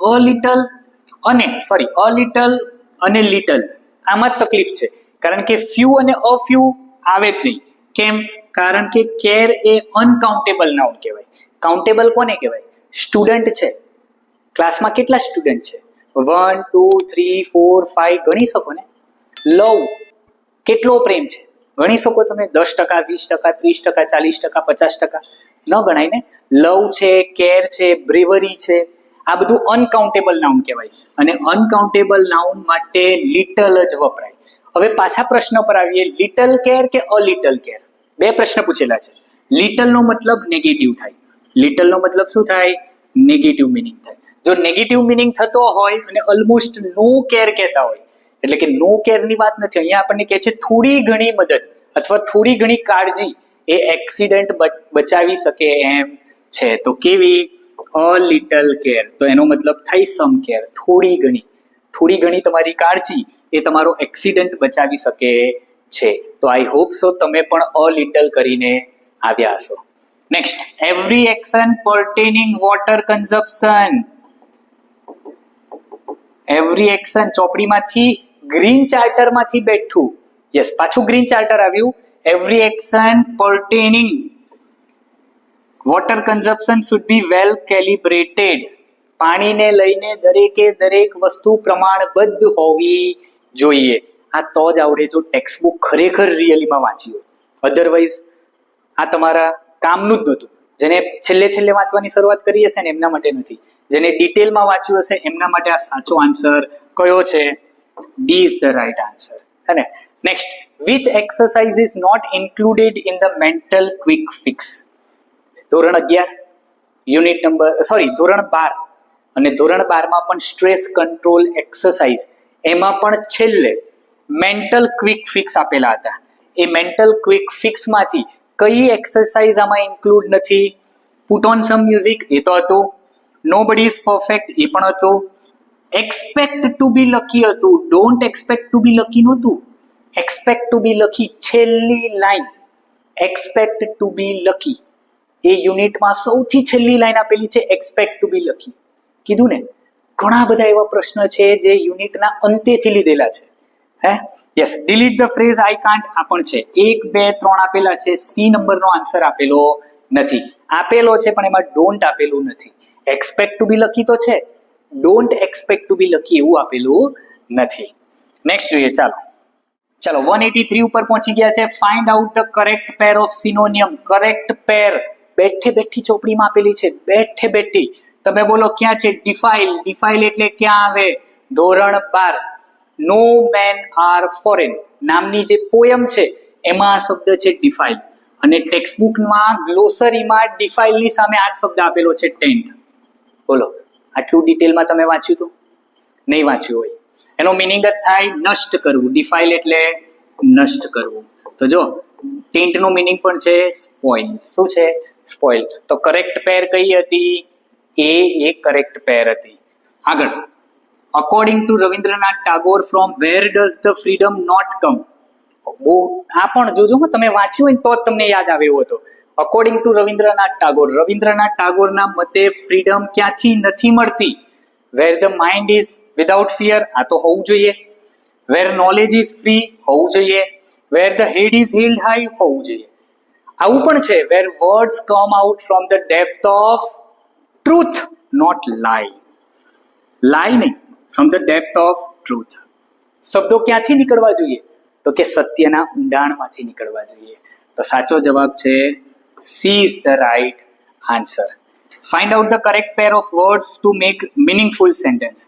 A little અને સોરી અ લિટલ અને લિટલ આમાં જ તકલીફ છે, કારણ કે ફ્યુ અને અ ફ્યુ આવે જ નહીં. કેમ? કારણ કે કેર એ અનકાઉન્ટેબલ નાઉન કહેવાય. કાઉન્ટેબલ કોને કહેવાય? સ્ટુડન્ટ છે. ક્લાસમાં કેટલા સ્ટુડન્ટ છે? 1 2 3 4 5 ગણી શકો ને. લવ કેટલો પ્રેમ છે ગણી શકો તમે. 10%, 20%, 30%, 40%, 50% ન ગણાય ને. લવ છે, કેર છે, બ્રેવરી છે, આ બધું અનકાઉન્ટેબલ નાઉન કહેવાય. અને અનકાઉન્ટેબલ નાઉન માટે લિટલ જ વપરાય. હવે પાછા પ્રશ્ન પર આવીએ, લિટલ કેર કે અ લિટલ કેર? બે પ્રશ્ન પૂછેલા છે. લિટલ નો મતલબ નેગેટિવ થાય, લિટલ નો મતલબ શું થાય? નેગેટિવ મિનિંગ થાય. જો નેગેટિવ મિનિંગ થતો હોય અને ઓલમોસ્ટ નો કેર કહેતા હોય, એટલે કે નો કેર ની વાત નથી, અહીંયા આપણને કહે છે થોડી ઘણી મદદ અથવા થોડી ઘણી કાળજી એ એક્સિડન્ટ બચાવી શકે એમ છે. તો કેવી? A little care. તો એનો મતલબ થાય સમ કેર, થોડી ઘણી તમારી કાળજી એ તમારો એક્સિડન્ટ બચાવી શકે છે. તો આઈ હોપ સો તમે પણ અ લિટલ કરીને આવ્યા હશો. Next, every action pertaining water consumption. Every action ચોપડીમાંથી ગ્રીન ચાર્ટર માંથી બેઠું. યસ, પાછું ગ્રીન ચાર્ટર આવ્યું. Every action pertaining water consumption should be well calibrated. પાણીને લઈને દરેક વસ્તુ પ્રમાણબદ્ધ હોવી જોઈએ. આ તો જ આવડે જો ટેક્સ્ટ બુક ખરેખર રિયલીમાં વાંચી હોય. અધરવાઇઝ આ તમારા કામનું જ નહોતું. જેને છેલ્લે વાંચવાની શરૂઆત કરી હશે ને એમના માટે નથી, જેને ડિટેલમાં વાંચ્યું હશે એમના માટે આ સાચો આન્સર કયો છે? D is the right answer. હે ને? Next, which exercise is not included in the mental quick fix? ધોરણ 11 યુનિટ નંબર ધોરણ 12 અને ધોરણ 12 માં પણ સ્ટ્રેસ કંટ્રોલ એક્સરસાઇઝ, એમાં પણ છેલ્લે મેન્ટલ ક્વિક ફિક્સ આપેલા હતા. એ મેન્ટલ ક્વિક ફિક્સ માંથી કઈ એક્સરસાઇઝ આમાં ઇન્ક્લુડ નથી? પુટ ઓન સમ મ્યુઝિક, એ તો હતું. નોબડી ઇઝ પરફેક્ટ, એ પણ હતું. એક્સપેક્ટ ટુ બી લકી હતું. Don't expect to be lucky નહોતું. એક્સપેક્ટ ટુ બી લકી, છેલ્લી line expect to be lucky, એ યુનિટમાં સૌથી છેલ્લી લાઈન આપેલી છે એક્સપેક્ટ ટુ બી લકી. કીધું ને, ઘણા બધા એવા પ્રશ્ન છે જે યુનિટના અંતેથી લીધેલા છે. હે? Yes. Delete the phrase I can't, આ પણ છે. 1, 2, 3 આપેલા છે. સી નંબરનો આન્સર આપેલો નથી. આપેલો છે પણ એમાં ડોન્ટ આપેલું નથી. એક્સપેક્ટ ટુ બી લકી તો છે, don't expect to be lucky એવું આપેલું નથી. નેક્સ્ટ જોઈએ, ચાલો 183 ઉપર પહોંચી ગયા છે. Find out the correct pair of synonym. Correct pair બેઠી ચોપડીમાં આપેલી છે. બેઠી તમે બોલો ક્યાં છે? ડિફાઇલ. ડિફાઇલ એટલે ક્યાં આવે? ધોરણ 12 નો મેન આર ફોરેન નામની જે પોયમ છે એમાં આ શબ્દ છે ડિફાઇલ. અને ટેક્સ્ટબુકમાં ગ્લોસરીમાં ડિફાઇલની સામે આ શબ્દ આપેલો છે ટેન્ટ. બોલો, આટલું ડિટેલમાં તમે વાંચ્યું હતું? નહીં વાંચ્યું હોય. એનો મિનિંગ જ થાય નષ્ટ કરવું. ડિફાઇલ એટલે નષ્ટ કરવું. તો જો ટેન્ટ નો મિનિંગ પણ છે સ્પોઇલ. શું છે? સ્પોઇલ. તો કરેક્ટ પેર કઈ હતી? એ કરેક્ટ પેર હતી. આગળ, according to Rabindranath Tagore from where does the freedom not come. આ પણ જોજો તમે વાંચ્યું હોય તો જ તમને યાદ આવે એવો હતો. અકોર્ડિંગ ટુ રવિન્દ્રનાથ ટાગોર, રવિન્દ્રનાથ ટાગોરના મતે ફ્રીડમ ક્યાંથી નથી મળતી? Where the mind is without fear, આ તો હોવું જોઈએ. વેર નોલેજ ઇઝ ફ્રી, હોવું જોઈએ. Where the head is held high, હોવું જોઈએ. આવું પણ છે, where words come out from the depth of truth not lie. Lie નહીં, from the depth of truth. શબ્દો ક્યાંથી નીકળવા જોઈએ? તો કે સત્યના ઊંડાણમાંથી નીકળવા જોઈએ. તો સાચો જવાબ છે C is the right answer. Find out the correct pair of words to make meaningful sentence.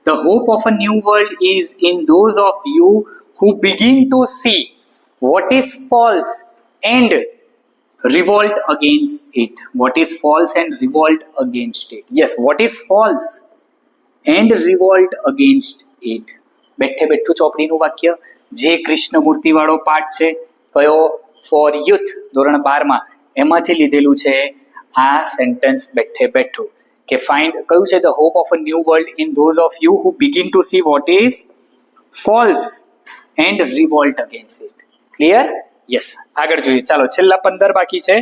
The hope of a new world is in those of you who begin to see what is false and revolt against it. What is false and revolt against it. Yes, what is false and revolt against it. બેઠું ચોપડીનું વાક્ય, જે કૃષ્ણમૂર્તિ વાળો પાઠ છે કયો? Four youth ધોરણ 12 માં, એમાંથી લીધેલું છે આ સેન્ટેન્સ બેઠું. કે ફાઇન્ડ કયું છે? The hope of a new world in those of you who begin two see what is false and Revolt against it. Clear? Yes. આગળ જોઈએ, ચાલો છેલ્લા 15 બાકી છે.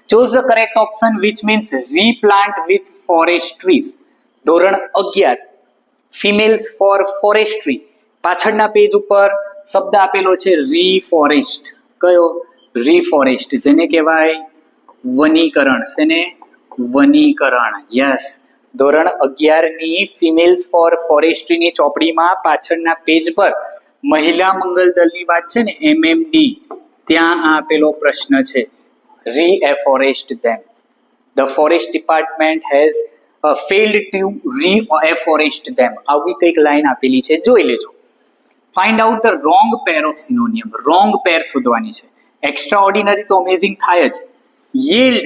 Choose the correct option which means replant with forest trees. ધોરણ 11 females four forestry, પાછળના page ઉપર શબ્દ આપેલો છે રીફોરેસ્ટ. કયો? રીફોરેસ્ટ, જેને કહેવાય વનીકરણ. શેને? વનીકરણ. યસ. ધોરણ 11 ની ફિમેલ્સ ફોર ફોરેસ્ટ્રીની ચોપડીમાં પાછળના પેજ પર મહિલા મંગલ દળની વાત છે ને, MMD, ત્યાં આ આપેલો પ્રશ્ન છે. re-afforest them. The forest department has failed to re-afforest them. આવી કંઈક લાઈન આપેલી છે, જોઈ લેજો. Find out the wrong pair of synonym. Wrong pair શોધવાની છે. એક્સ્ટ્રા ઓર્ડિનરી તો અમેઝિંગ થાય જ. યીલ્ડ,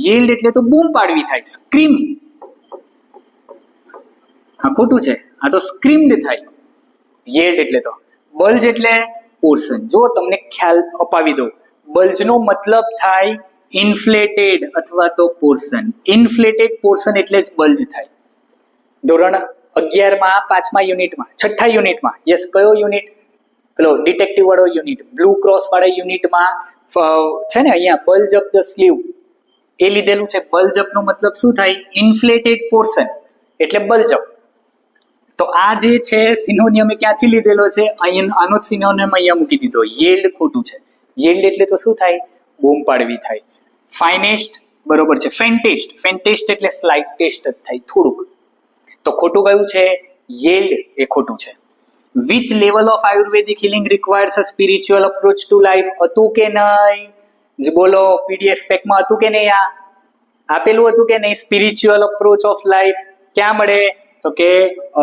યીલ્ડ એટલે તો બૂમ પાડવી થાય. સ્ક્રીમ, હા ખોટું છે, આ તો સ્ક્રીમ્ડ થાય. યીલ્ડ એટલે તો. બલ્જ એટલે પોર્શન. જો તમને ખ્યાલ અપાવી દઉં, બલ્જનો મતલબ થાય ઇન્ફ્લેટેડ અથવા તો પોર્શન. ઇન્ફ્લેટેડ પોર્શન એટલે જ બલ્જ થાય. ધોરણ 11 માં 5મા યુનિટમાં 6ઠ્ઠા યુનિટમાં, યસ કયો યુનિટ? પેલો ડિટેક્ટિવ વાળો યુનિટ, બ્લુ ક્રોસ વાળા યુનિટમાં છે ને અહીંયા બલ્જ અપ ધ સ્લીવ એ લીધેલું છે. બલ્જ અપ નો મતલબ શું થાય? ઇન્ફ્લેટેડ પોર્શન એટલે બલ્જ અપ. તો આ જે છે સિનોનિયમ ક્યાંથી લીધેલો છે? અહીંયા આનો સિનોનિયમ અહીંયા મૂકી દીધો. યીલ્ડ ખોટું છે. યીલ્ડ એટલે તો શું થાય? બૂમ પાડવી થાય. ફાઇનેસ્ટ બરોબર છે. ફેન્ટેસ્ટ, ફેન્ટેસ્ટ એટલે સ્લાઇટેસ્ટ જ થાય, થોડુંક. તો ખોટું કયું છે? યીલ્ડ એ ખોટું છે. Which level of Ayurvedic healing requires a spiritual approach to life? હતું કે નહીં? બોલો, પીડીએફ પેકમાં હતું કે નહીં? આપેલું હતું કે નહીં? સ્પિરિચ્યુઅલ અપ્રોચ ઓફ લાઈફ ક્યાં મળે? તો કે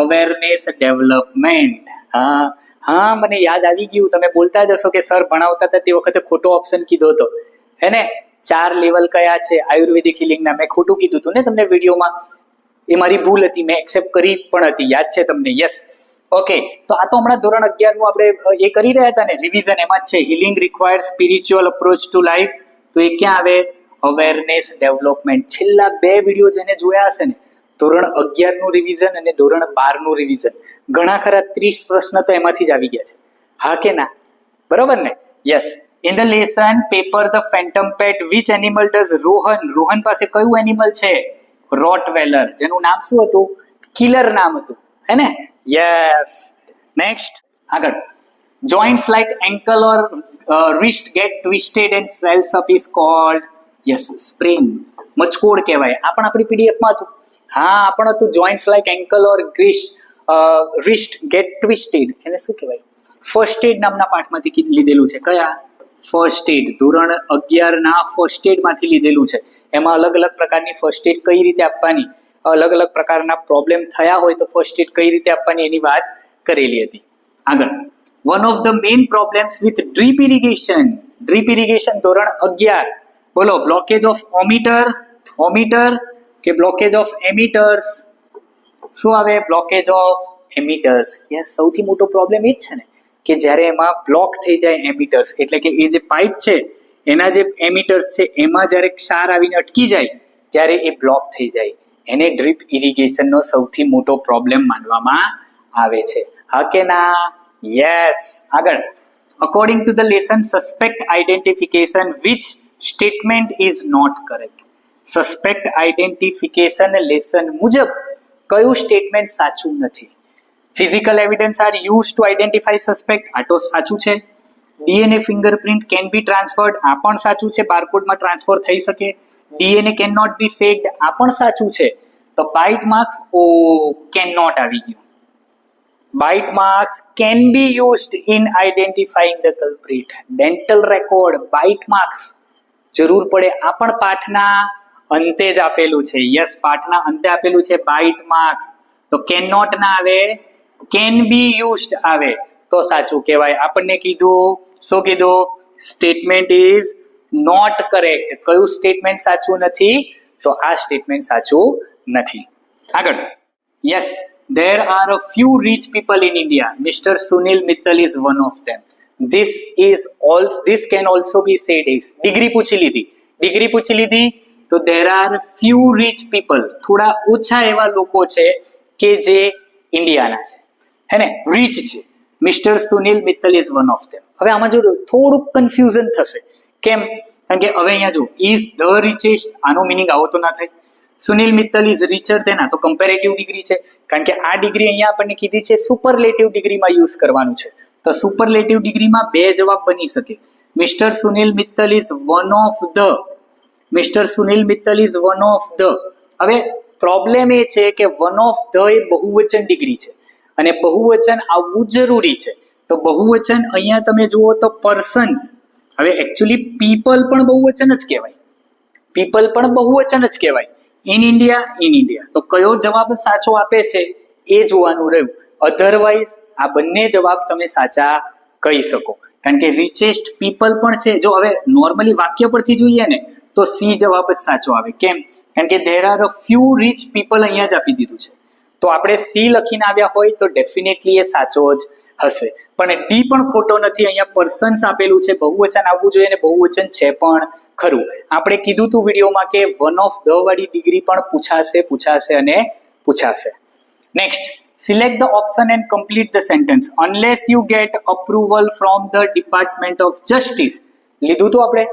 અવેરનેસ ડેવલપમેન્ટ. હા હા, મને યાદ આવી ગયું. તમે બોલતા જ હશો કે સર ભણાવતા હતા તે વખતે ખોટો ઓપ્શન કીધો હતો, હે ને? 4 લેવલ કયા છે આયુર્વેદિક હિલિંગના? મેં ખોટું કીધું હતું ને તમને વિડીયોમાં. એ મારી ભૂલ હતી, મેં એક્સેપ્ટ કરી પણ હતી. યાદ છે તમને? યસ. ઓકે, તો આ તો હમણાં ધોરણ 11 નું આપણે એ કરી રહ્યા હતા ને રિવિઝન. એમાં જ છે healing required spiritual approach to life. તો એ ક્યાં આવે? Awareness development. છેલ્લા 2 વિડીયો જેને જોયા હશે ને, ધોરણ 11 નું રિવિઝન અને ધોરણ 12 નું રિવિઝન, ઘણા ખરા 30 પ્રશ્ન તો એમાંથી જ આવી ગયા છે. હા કે ના? બરોબર ને? Yes. In the lesson paper the phantom pet which animal does Rohan? Rohan પાસે કયું એનિમલ છે? રોટવેલર. જેનું નામ શું હતું? કિલર નામ હતું, હે ને? યસ. નેક્સ્ટ આગળ. Joints like ankle or wrist get twisted and swells up is called, yes, sprain. મચકોડ કહેવાય. આ પણ આપણી પીડીએફ માં હતું. હા, આ પણ હતું. જોઇન્ટ્સ લાઈક એન્કલ ઓર wrist get twisted, એને શું કહેવાય? ફર્સ્ટ એડ નામના પાઠમાંથી લીધેલું છે. કયા? First aid. ધોરણ 11 ના ફર્સ્ટ એડ માંથી લીધેલું છે. એમાં અલગ અલગ પ્રકારની ફર્સ્ટ એડ કઈ રીતે આપવાની, અલગ અલગ પ્રકારના પ્રોબ્લેમ થયા હોય તો ફર્સ્ટ એડ કઈ રીતે આપવાની એની વાત કરેલી હતી. આગળ. One of the main problems with drip irrigation. Drip irrigation ધોરણ 11. બોલો, બ્લોકેજ ઓફ ઓમીટર કે બ્લોકેજ ઓફ એમિટર્સ? શું આવે? Blockage of એમિટર્સ. યસ, સૌથી મોટો પ્રોબ્લેમ એ જ છે ને કે જ્યારે એમાં બ્લોક થઈ જાય એમિટર્સ, એટલે કે એ જે પાઇપ છે એના જે એમિટર્સ છે એમાં જ્યારે ક્ષાર આવીને અટકી જાય ત્યારે એ બ્લોક થઈ જાય. એને ડ્રીપ ઇરિગેશનનો સૌથી મોટો પ્રોબ્લેમ માનવામાં આવે છે. હા કે ના? યસ. આગળ. According to the lesson suspect identification which statement is not correct? Suspect identification lesson મુજબ કયું સ્ટેટમેન્ટ સાચું નથી? Physical evidence are use to identify suspect. આ તો સાચું છે. DNA fingerprint can be transferred. આ પણ સાચું છે. બારકોડમાં ટ્રાન્સફર થઈ શકે. DNA can not be faked. આ પણ સાચું છે. તો બાઇટ માર્ક્સ, ઓ કેન નોટ આવી ગયું. Bite marks can be used in આઇડેન્ટિફાઈંગ the culprit. Dental record, bite marks જરૂર પડે. આ પણ પાઠના અંતે જ આપેલું છે. યસ, પાઠના અંતે આપેલું છે બાઇટ માર્ક્સ. તો કેન નોટ ના આવે, કેન બી યુઝડ આવે તો સાચું કહેવાય. આપણને કીધું, શું કીધું? Statement is not correct. કયું સ્ટેટમેન્ટ સાચું નથી? તો આ સ્ટેટમેન્ટ સાચું નથી. આગળ. Yes, there are a few rich people in India. Mr. Sunil Mittal is one of them. This can also be said is. Degree પૂછી લીધી. તો there are few rich people. થોડા ઓછા એવા લોકો છે કે જે ઇન્ડિયાના છે, હે ને? રીચ છે. Mister Sunil Mittal is one of them. હવે આમાં જો થોડુંક કન્ફ્યુઝન થશે. કેમ? કારણ કે હવે અહીંયા જો ઇઝ ધ રિચેસ્ટ, આનો મિનિંગ આવો તો ના થાય. સુનિલ મિત્તલ ઇઝ રિચર તેના, તો કમ્પેરેટિવ ડિગ્રી છે. કારણ કે આ ડિગ્રી અહીંયા આપણને કીધી છે સુપરલેટિવ ડિગ્રીમાં યુઝ કરવાનું છે. તો સુપરલેટિવ ડિગ્રીમાં 2 જવાબ બની શકે. Mister Sunil Mittal is one of the. Mister Sunil Mittal is one of the. હવે પ્રોબ્લેમ એ છે કે વન ઓફ ધ એ બહુવચન ડિગ્રી છે અને બહુવચન આવવું જરૂરી છે. તો બહુવચન અહીંયા તમે જુઓ તો પર્સન્સ. હવે એકચ્યુઅલી પીપલ પણ બહુવચન જ કહેવાય. In India. તો કયો જવાબ સાચો આપે છે એ જોવાનું રહ્યું. અધરવાઇઝ આ બંને જવાબ તમે સાચા કહી શકો, કારણ કે richest people પણ છે. જો હવે નોર્મલી વાક્ય પરથી જોઈએ ને તો સી જવાબ જ સાચો આવે. કેમ? કારણ કે there are a few rich people અહીંયા જ આપી દીધું છે, તો આપણે સી લખીને આવ્યા હોય તો ડેફિનેટલી એ સાચો જ હશે. પણ ડી પણ ખોટો નથી, અહીંયા પર્સન્સ આપેલું છે, બહુવચન આવવું જોઈએ અને બહુવચન છે પણ ખરું. આપણે કીધું તું વિડીયોમાં કે વન ઓફ ધ વાળી ડિગ્રી પણ પૂછાશે અને પૂછાશે. Next, select the option and complete the sentence unless you get approval from the department of justice. લીધું તું આપણે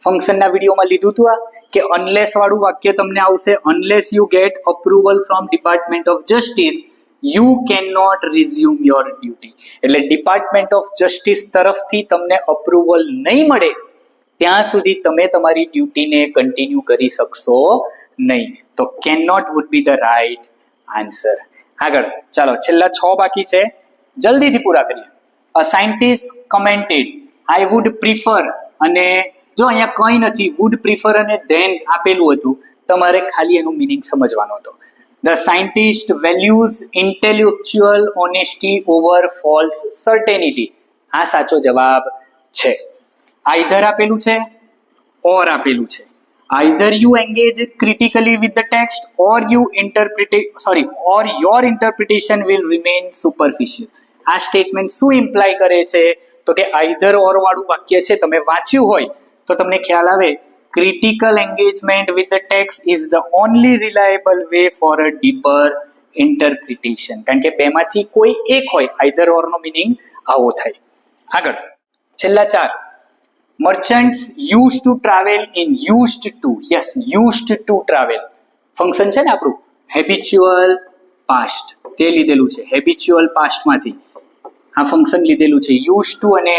ફંક્શનના વિડીયોમાં લીધું તું આ કે અનલેસ વાળું વાક્ય તમને આવશે, unless you get approval from department of justice you can not resume your duty. એટલે ડિપાર્ટમેન્ટ ઓફ જસ્ટિસ તરફથી તમને અપ્રુવલ નહીં મળે ત્યાં સુધી તમે તમારી ડ્યુટીને કન્ટિન્યુ કરી શકશો નહીં. તો can not would be the right answer. આગળ ચાલો, છેલ્લા 6 બાકી છે, જલ્દીથી પૂરા કરીએ. A scientist commented I would prefer, અને જો અહીંયા કંઈ નથી, વુડ પ્રિફર અને ધેન આપેલું હતું, તમારે ખાલી એનું મિનિંગ સમજવાનો હતો. The scientist values intellectual honesty over false certainty. આ સાચો જવાબ છે. આઈધર આપેલું છે, ઓર આપેલું છે. Either you engage critically with the text or or your interpretation will remain superficial. આ સ્ટેટમેન્ટ શું ઇમ્પ્લાય કરે છે? તો કે આઈધર ઓર વાળું વાક્ય છે, તમે વાંચ્યું હોય તો તમને ખ્યાલ આવે, critical engagement with the text is the only reliable way for a dipper interpretation. કારણ કે બેમાંથી કોઈ એક હોય, આઈધર ઓર નો મિનિંગ આવો થાય. આગળ છેલ્લા 4, મર્ચન્ટ્સ use to travel in used to. Yes, used to travel function છે ને આપણું હેબિચ્યુઅલ પાસ્ટ, તે લીધેલું છે. હેબિચ્યુઅલ પાસ્ટમાંથી આ ફંક્શન લીધેલું છે, યુઝ ટુ અને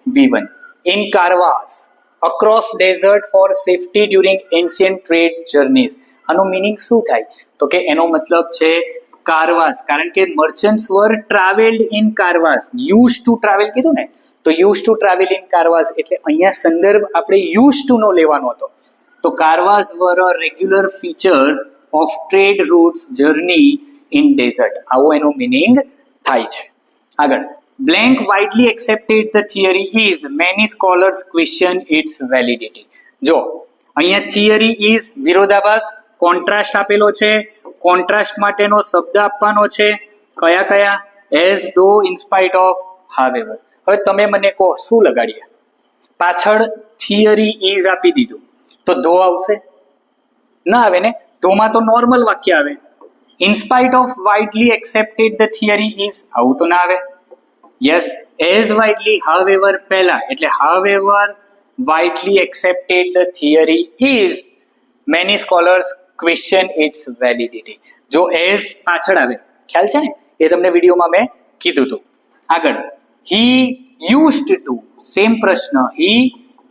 V1. In caravans across desert for safety during ancient trade journeys. આનું મિનિંગ શું થાય? તો કે એનો મતલબ છે કારવાસ, કારણ કે merchants were travelled in caravans. Use to travel કીધું ને, તો use to travel in caravans એટલે અહીંયા સંદર્ભ આપણે યુઝ ટુ નો લેવાનો હતો. તો caravans were a regular feature of trade routes journey in desert. આવો એનો મિનિંગ થાય છે. આગળ, blank widely accepted the theory is, many scholars question its validity. જો અહીંયા theory is વિરોધાભાસ, કોન્ટ્રાસ્ટ આપેલો છે, કોન્ટ્રાસ્ટ માટેનો શબ્દ આપવાનો છે, કયા? as though, in spite of, however. હવે તમે મને કહો શું લગાડીએ? પાછળ theory is આપી દીધું તો ધો આવશે? ના આવે ને, ધોમાં તો નોર્મલ વાક્ય આવે. in spite of widely accepted the theory is, આવું તો ના આવે. યસ, as widely, however પહેલા, એટલે however widely accepted the theory is, many scholars question its validity. જો as પાછળ આવે, ખ્યાલ છે ને, એ તમને વિડીયોમાં મેં કીધું હતું. આગળ, he used to, સેમ પ્રશ્ન, he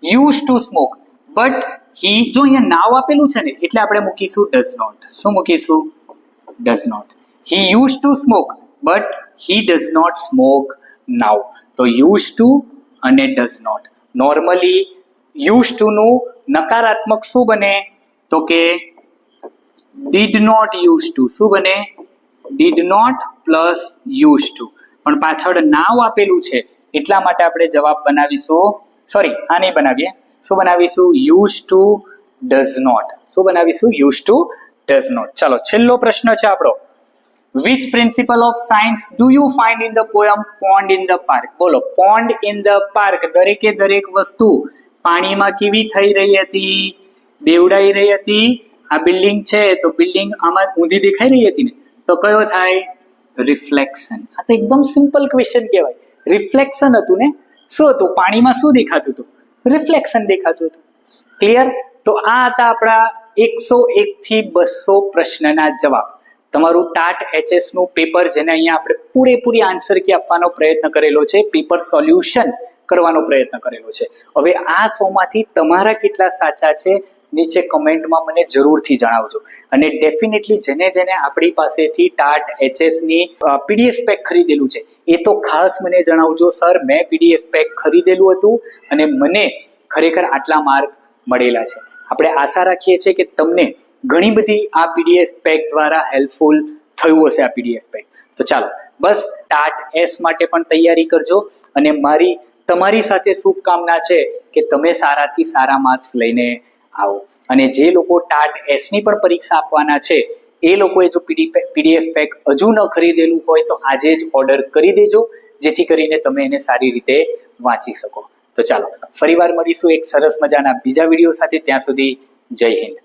used to smoke but he, જો અહીંયા નાવ આપેલું છે ને એટલે આપણે મૂકીશું does not. શું મૂકીશું? does not. he used to smoke but he does not smoke now. તો used to અને does not. Normally used to નું નકારાત્મક શું બને? તો કે did not used to. શું બને? did not plus used to. પણ પાછળ નાવ આપેલું છે એટલા માટે આપણે જવાબ બનાવીશું, સોરી આ નહીં બનાવીએ, શું બનાવીશું? used to does not. શું બનાવીશું? used to does not. ચાલો, છેલ્લો પ્રશ્ન છે આપણો. Which principle of science do you find in the poem Pond in the Park? બોલો, Pond in the Park. દરેકે દરેક વસ્તુ પાણીમાં કેવી થઈ રહી હતી? બેવડાઈ રહી હતી. આ બિલ્ડિંગ છે તો બિલ્ડિંગ આમાં ઊંધી દેખાઈ રહી હતી ને, તો કયો થાય? રિફ્લેક્શન. આ તો એકદમ સિમ્પલ ક્વેશ્ચન કહેવાય. રિફ્લેક્શન હતું ને, શું હતું? પાણીમાં શું દેખાતું હતું? રિફ્લેક્શન દેખાતું હતું. ક્લિયર? તો આ હતા આપણા 101 થી 200 પ્રશ્નના જવાબ. તમારું ટાટ HS નું પેપર, જેને અહીંયા આપણે પૂરેપૂરી આન્સર કી આપવાનો પ્રયત્ન કરેલો છે, પેપર સોલ્યુશન કરવાનો પ્રયત્ન કરેલો છે. હવે આ 100 માંથી તમારા કેટલા સાચા છે નીચે કમેન્ટમાં મને જરૂરથી જણાવજો. અને ડેફિનેટલી જેને આપણી પાસેથી ટાટ HS ની PDF પેક ખરીદેલું છે એ તો ખાસ મને જણાવજો, સર મેં PDF પેક ખરીદેલું હતું અને મને ખરેખર આટલા માર્ક મળેલા છે. આપણે આશા રાખીએ છીએ કે તમને ઘણી બધી આ PDF પેક દ્વારા હેલ્પફુલ થયું હશે આ PDF પેક. તો ચાલો બસ ટાટ એસ માટે પણ તૈયારી કરજો અને મારી તમારી સાથે શુભકામના છે કે તમે સારાથી સારા માર્ક્સ લઈને આવો. અને જે લોકો ટાટ એસની પણ પરીક્ષા આપવાના છે એ લોકોએ જો પીડીએફ પેક હજુ ન ખરીદેલું હોય તો આજે જ ઓર્ડર કરી દેજો, જેથી કરીને તમે એને સારી રીતે વાંચી શકો. તો ચાલો ફરીવાર મળીશું એક સરસ મજાના બીજા વિડીયો સાથે. ત્યાં સુધી જય હિન્દ.